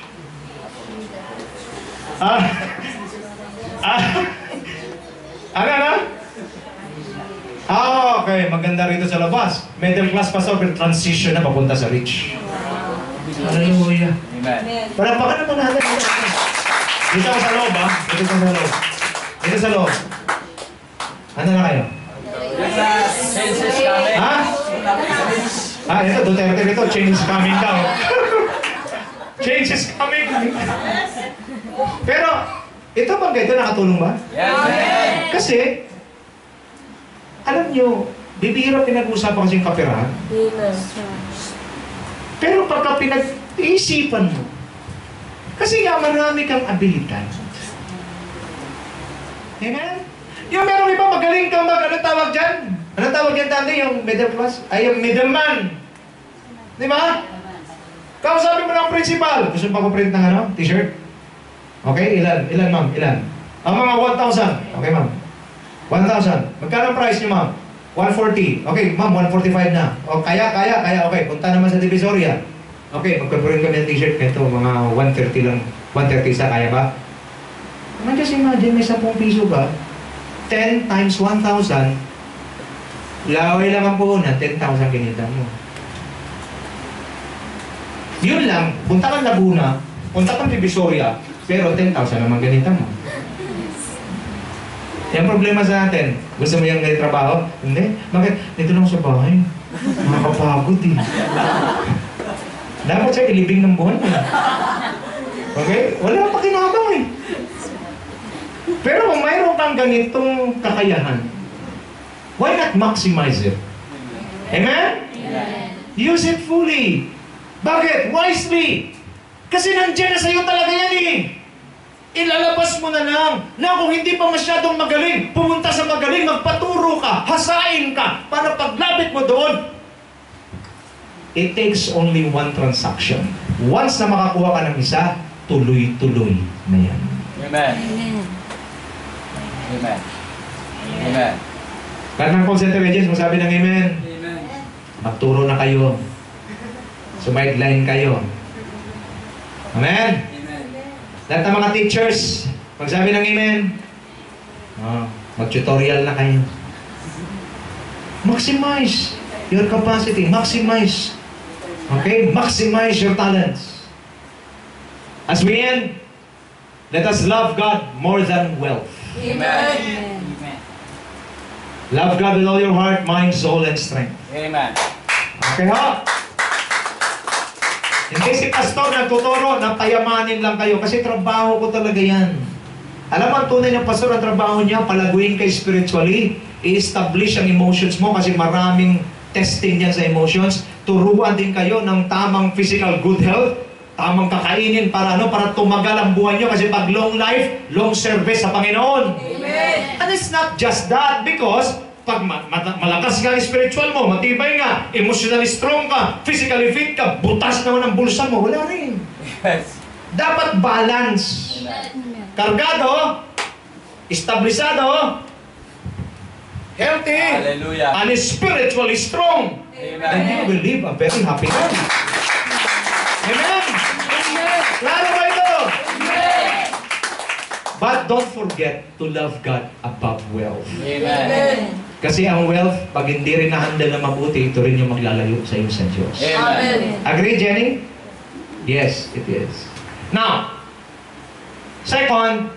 Ano? Okay. Maganda rito sa labas. Middle class pa sa transition na papunta sa rich. Hallelujah. Amen. Parang baka naman natin. Dito sa loob, ha? Dito sa loob. Dito sa loob. Ano na kayo? Change is coming. Ha? Ito, Duterte rito. Change is coming daw. Change is coming. Pero, ito bang ganito nakatulong ba? Yes. Kasi, alam nyo, bibihira pinag-usapan kasing kaperahan. Amen. Pero pagka pinag-iisipan mo, kasi nga marami kang abilidad. Amen? Yung meron iba, magaling kang anong tawag dyan? Anong tawag dyan, Tante? Yung middle class? Ay, yung middleman. Di ba? Kausapin mo ng principal. Gusto mo pa ko print ng t-shirt? Okay, ilan ma'am? Ilan? Ang mga 1,000. Okay, ma'am. 1,000. Magkano ang price niyo, ma'am? 140. Okay, ma'am, 145 na. O, kaya. Okay, punta naman sa Divisoria. Okay, magkaprint kami ng t-shirt. Ito, mga 130 lang. 130 isa, kaya ba? Just imagine, may 10 piso ka. 10 times 1,000. Laway lang ang puhunan, 10,000 kinita mo. Yun lang, punta kang Laguna, punta kang Divisoria, pero 10,000 naman ganita mo. Yung problema sa atin, gusto mo yung ganit trabaho? Hindi. Bakit? Dito lang sa bahay. Nakakapagod eh. Dapat siya ilibing ng buwan mo. Okay? Wala pa kinabang eh. Pero kung mayroon kang ganitong kakayahan, why not maximize it? Amen? Amen. Use it fully. Bakit? Wisely. Kasi nandiyan na sa'yo talaga yan eh. Ilalabas mo na lang na kung hindi pa masyadong magaling, pumunta sa magaling, magpaturo ka, hasain ka, para paglapit mo doon, it takes only one transaction. Once na makakuha ka ng isa, tuloy-tuloy na yan. Amen. Amen. Amen. Amen. Kahit ng call center agents, masabi ng amen. Amen. Magturo na kayo. Sumideline kayo. Amen? Lahat ng mga teachers, magsabi ng amen. Mag-tutorial na kayo. Maximize your capacity. Maximize. Okay? Maximize your talents. As we end, let us love God more than wealth. Amen. Love God with all your heart, mind, soul, and strength. Amen. Okay ha? Hindi si pastor nagtuturo na payamanin lang kayo kasi trabaho ko talaga yan. Alam mo, ang tunay ng pastor, ang trabaho niya, palaguin kayo spiritually, i-establish ang emotions mo kasi maraming testing yan sa emotions. Turuan din kayo ng tamang physical good health, tamang kakainin para para tumagal ang buhay niyo kasi pag long life, long service sa Panginoon. Amen. And it's not just that because pag malakas ka ang spiritual mo, matibay nga, emotionally strong ka, physically fit ka, butas naman ang bulsa mo, wala rin. Yes. Dapat balance. Amen. Kargado, establisado, healthy, Hallelujah. and spiritually strong. Amen. Then you will live a very happy life. Amen? Klaro ba ito? But don't forget to love God above wealth. Amen. Kasi ang wealth, pag hindi rin na-handle na mabuti, ito rin yung maglalayo sa iyo sa Diyos. Amen. Agree, Jenny? Yes, it is. Now, second,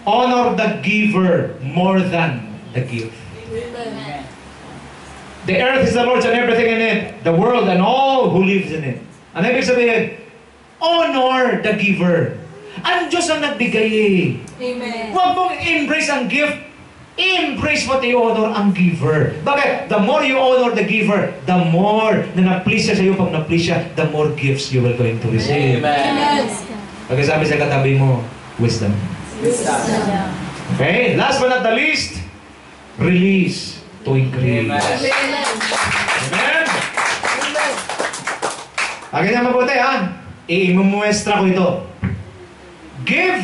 honor the giver more than the gift. Amen. The earth is the Lord's and everything in it, the world and all who lives in it. Ano ibig sabihin? Honor the giver. Ang Diyos ang nagbigay eh. Amen. Huwag mong embrace ang gift. Embrace what you honor ang giver. Bakit? The more you honor the giver, the more na na-please siya sa iyo. Pag na-please siya, the more gifts you will going to receive. Amen. Pagkasabi sa katabi mo, wisdom. Okay? Last but not the least, release to increase. Amen. Amen? Akin na mabuti ha. Imumuestra ko ito. Give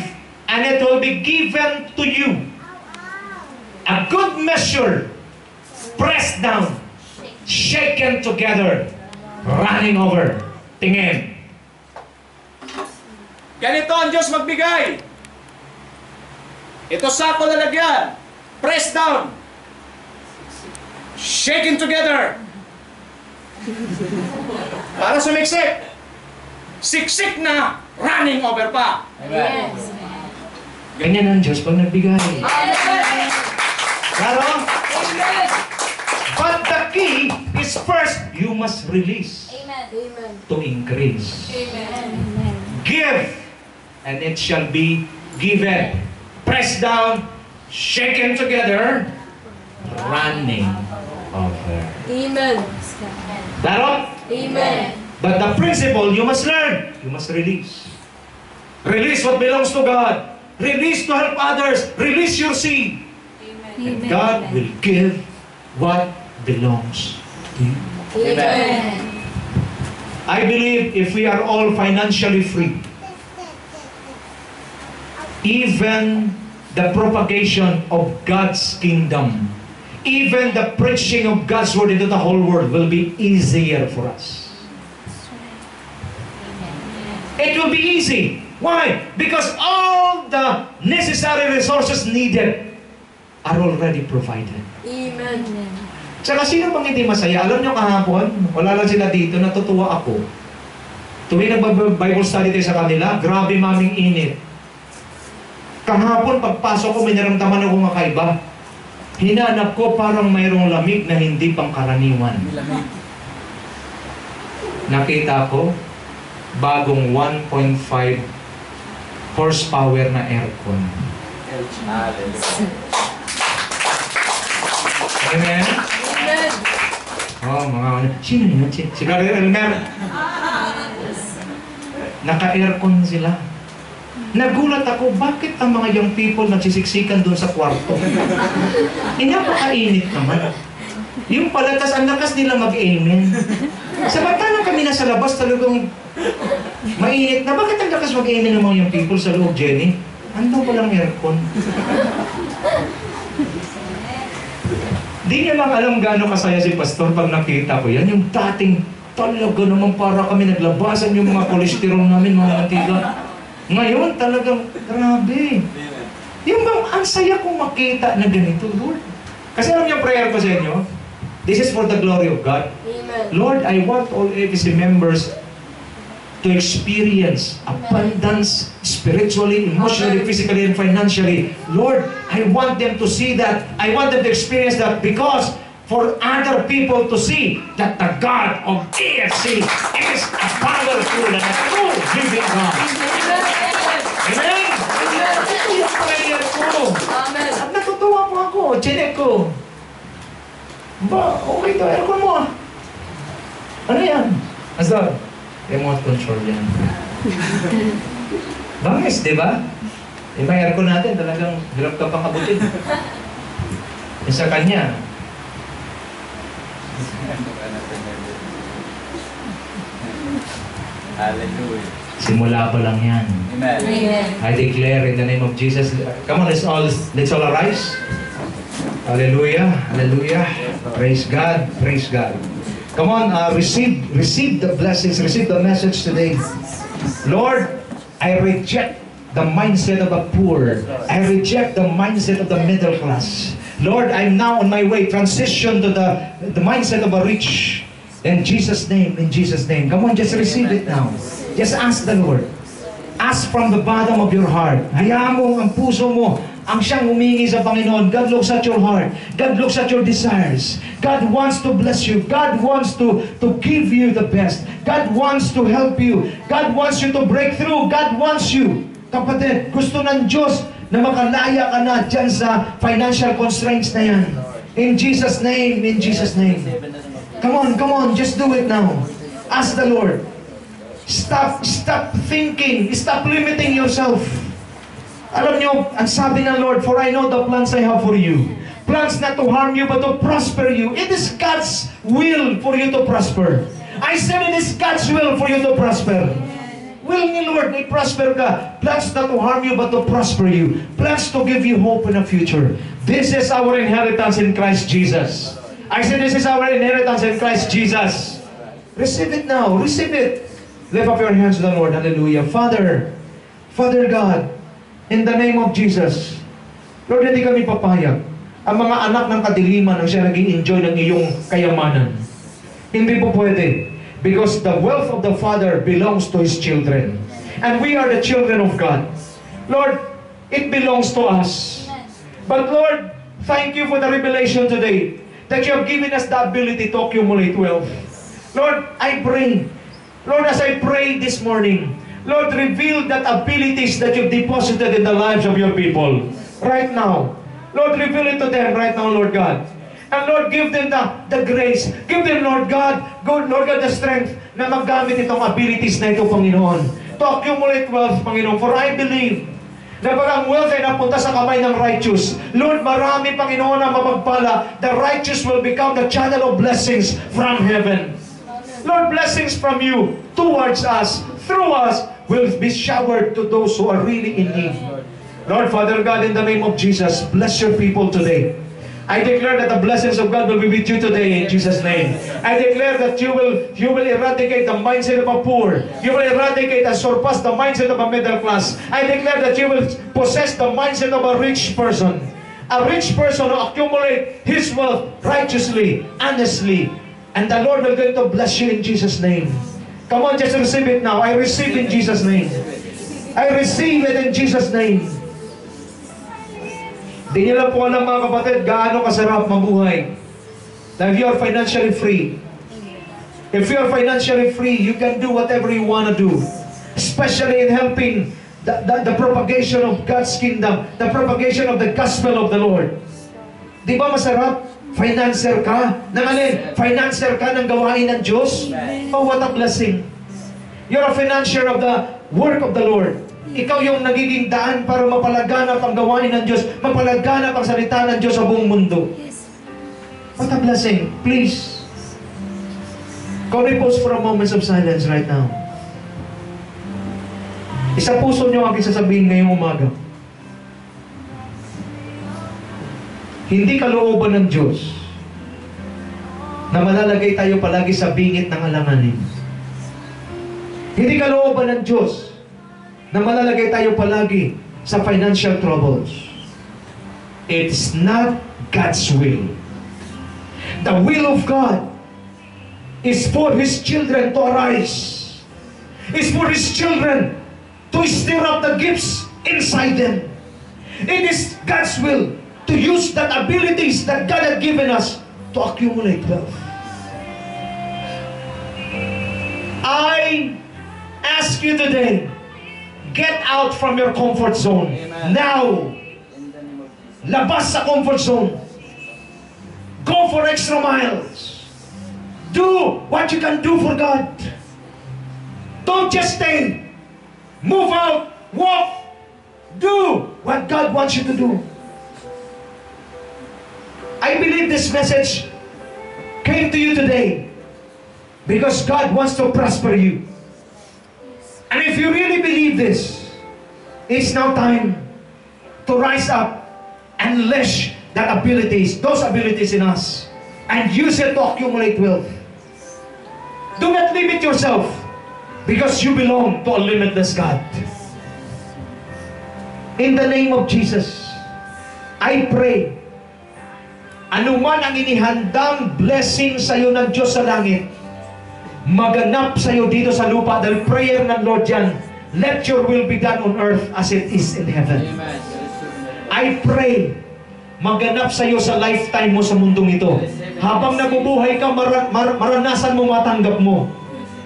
and it will be given to you. A good measure, pressed down, shaken together, running over. Tingin. Ganito ang Diyos magbigay. Ito sako lalagyan. Pressed down. Shaken together. Para sumiksik. Siksik na, running over pa. Amen. Ganyan ang Diyos pag nagbigay. Claro? But the key is first, you must release Amen. to increase. Amen. Give, and it shall be given. Pressed down, shaken together, running over. Amen. Claro? Amen. But the principle you must learn. You must release. Release what belongs to God. Release to help others. Release your seed. And God will give what belongs to you. Amen. I believe if we are all financially free, even the propagation of God's kingdom, even the preaching of God's word into the whole world will be easier for us. It will be easy. Why? Because all the necessary resources needed are already provided. Amen. Tsaka sino bang hindi masaya? Alam nyo kahapon, wala lang sila dito, natutuwa ako. Tuwing nag-Bible study tayo sa kanila, grabe maming init. Kahapon, pagpasok ko, may naramdaman ako kakaiba. Hinanap ko parang mayroong lamig na hindi pangkaraniwan. Nakita ko, bagong 1.5 horsepower na aircon. Amen? Amen. Oh, mga ano. Sino yun? Si Brother Elmer. Naka-aircon sila. Nagulat ako, bakit ang mga young people nagsisiksikan doon sa kwarto? Napakainit naman. Yung pala, tas ang lakas nila mag-amen. Samantalang kami nasa labas talagang mainit na. Bakit ang lakas mag-amen ng mga young people sa loob, Jenny? Ano palang aircon? Di niya lang alam gaano kasaya si Pastor pag nakita ko yan. Yung dating talaga naman para kami naglabasan yung mga kolesterol namin, mga mantika. Ngayon talagang grabe. Yung bang ang saya kong makita na ganito, Lord. Kasi alam niyo prayer ko sa inyo? This is for the glory of God. Amen. Lord, I want all ABC members to experience abundance spiritually, emotionally, physically, and financially. Lord, I want them to see that. I want them to experience that because for other people to see that the God of AFC is a powerful and a true living God. Amen? Ito yung prayer ko. Amen. At natutuwa po ako. Chinek ko. Ba, okay to. Aircon mo ah. Ano yan? Pastor, remote control yan. Bangis, di ba? Yung mga aircon natin, talagang hirap ka pang abutin. Yung sa kanya, Hallelujah. simula pa lang yan. Amen. Amen. I declare in the name of Jesus. Come on, let's all arise. Hallelujah. Hallelujah. Praise God. Praise God. Come on, receive the blessings, receive the message today. Lord, I reject the mindset of the poor. I reject the mindset of the middle class. Lord, I'm now on my way, transition to the mindset of a rich. In Jesus' name, in Jesus' name. Come on, just receive it now. Just ask the Lord. Ask from the bottom of your heart. Hayaan mo ang puso mo ang siyang humingi sa Panginoon. God looks at your heart. God looks at your desires. God wants to bless you. God wants to give you the best. God wants to help you. God wants you to break through. God wants you. Kapatid, gusto ng Diyos na makalaya ka na dyan sa financial constraints na yan. In Jesus' name, in Jesus' name. Come on, just do it now. Ask the Lord. Stop thinking. Stop limiting yourself. Alam niyo, ang sabi ng Lord, for I know the plans I have for you. Plans not to harm you, but to prosper you. It is God's will for you to prosper. I said it is God's will for you to prosper. Will ni Lord, may prosper ka. Plans not to harm you, but to prosper you. Plans to give you hope in the future. This is our inheritance in Christ Jesus. I said this is our inheritance in Christ Jesus. Receive it now. Receive it. Lift up your hands to the Lord. Hallelujah. Father God, in the name of Jesus, Lord, hindi kami papayag. Ang mga anak ng kadiliman ang siya nag-i-enjoy ng iyong kayamanan. Hindi po pwede. Because the wealth of the Father belongs to His children. And we are the children of God. Lord, it belongs to us. But Lord, thank you for the revelation today that you have given us the ability to accumulate wealth. Lord, I pray. Lord, as I pray this morning, Lord, reveal that abilities that you've deposited in the lives of your people right now. Lord, reveal it to them right now, Lord God. And Lord, give them the grace. Give them, Lord God, the strength na maggamit itong abilities na ito, Panginoon. To accumulate wealth, Panginoon. For I believe na pag ang wealth ay napunta sa kamay ng righteous, Lord, marami, Panginoon, ang mapagpala. The righteous will become the channel of blessings from heaven. Lord, blessings from you towards us, through us, will be showered to those who are really in need. Lord, Father God, in the name of Jesus, bless your people today. I declare that the blessings of God will be with you today in Jesus' name. I declare that you will eradicate the mindset of a poor. You will eradicate and surpass the mindset of a middle class. I declare that you will possess the mindset of a rich person. A rich person will accumulate his wealth righteously, honestly, and the Lord will going to bless you in Jesus' name. Come on, just receive it now. I receive in Jesus' name. I receive it in Jesus' name. Di nyo lang po alam mga kapatid, gaano kasarap mabuhay. Now, if you are financially free, if you are financially free, you can do whatever you want to do. Especially in helping the propagation of God's kingdom, the propagation of the gospel of the Lord. Di ba masarap? Financer ka? Nang alin? Financer ka ng gawain ng Diyos? Oh, what a blessing. You're a financier of the work of the Lord. Ikaw yung nagiging daan para mapalaganap ang gawain ng Diyos, mapalaganap ang salita ng Diyos sa buong mundo. What a blessing. Please, can we pause for a moment of silence right now? Isa puso nyo aking sasabihin ngayong umaga. Hindi kalooban ng Diyos na malalagay tayo palagi sa bingit ng alanganin. Hindi kalooban ng Diyos na malalagay tayo palagi sa financial troubles. It's not God's will. The will of God is for His children to arise. Is for His children to stir up the gifts inside them. It is God's will to use that abilities that God had given us to accumulate wealth. I ask you today, get out from your comfort zone. Amen. Now, labas sa comfort zone. Go for extra miles. Do what you can do for God. Don't just stay. Move out. Walk. Do what God wants you to do. I believe this message came to you today because God wants to prosper you. And if you really believe this, it's now time to rise up and unleash that abilities, those abilities in us, and use it to accumulate wealth. Do not limit yourself because you belong to a limitless God. In the name of Jesus, I pray, anuman ang inihandang blessing sa iyo ng Diyos sa langit, maganap sa iyo dito sa lupa, dahil prayer ng Lord yan, let your will be done on earth as it is in heaven. Amen. I pray, maganap sa iyo sa lifetime mo sa mundong ito. Habang nabubuhay ka, maranasan mo, matanggap mo.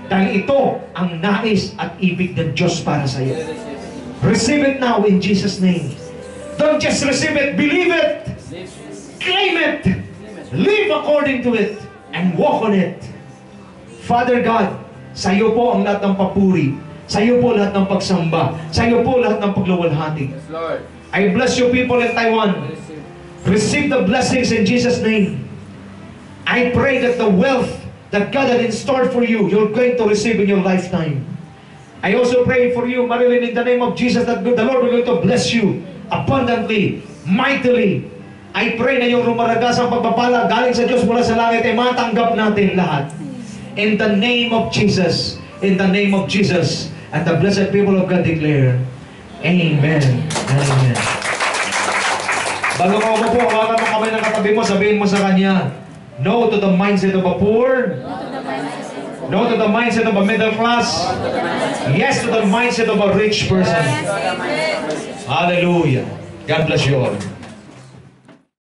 Dahil ito ang nais at ibig ng Diyos para sa iyo. Receive it now in Jesus' name. Don't just receive it, believe it. Claim it. Live according to it. And walk on it. Father God, sa iyo po ang lahat ng papuri. Sa iyo po lahat ng pagsamba. Sa iyo po lahat ng pagluwalhati. Yes, Lord. I bless you people in Taiwan. Receive the blessings in Jesus' name. I pray that the wealth that God had in store for you, you're going to receive in your lifetime. I also pray for you, Marilyn, in the name of Jesus, that the Lord will going to bless you abundantly, mightily. I pray na yung rumaragas ang pagpapala galing sa Diyos mula sa langit ay matanggap natin lahat. In the name of Jesus, in the name of Jesus, and the blessed people of God declare, Amen and Amen. Bago ka upo, hawakan mo kamay ng katabi mo, sabihin mo sa kanya, no to the mindset of a poor, no to the mindset of a middle class, yes to the mindset of a rich person. Hallelujah. God bless you all.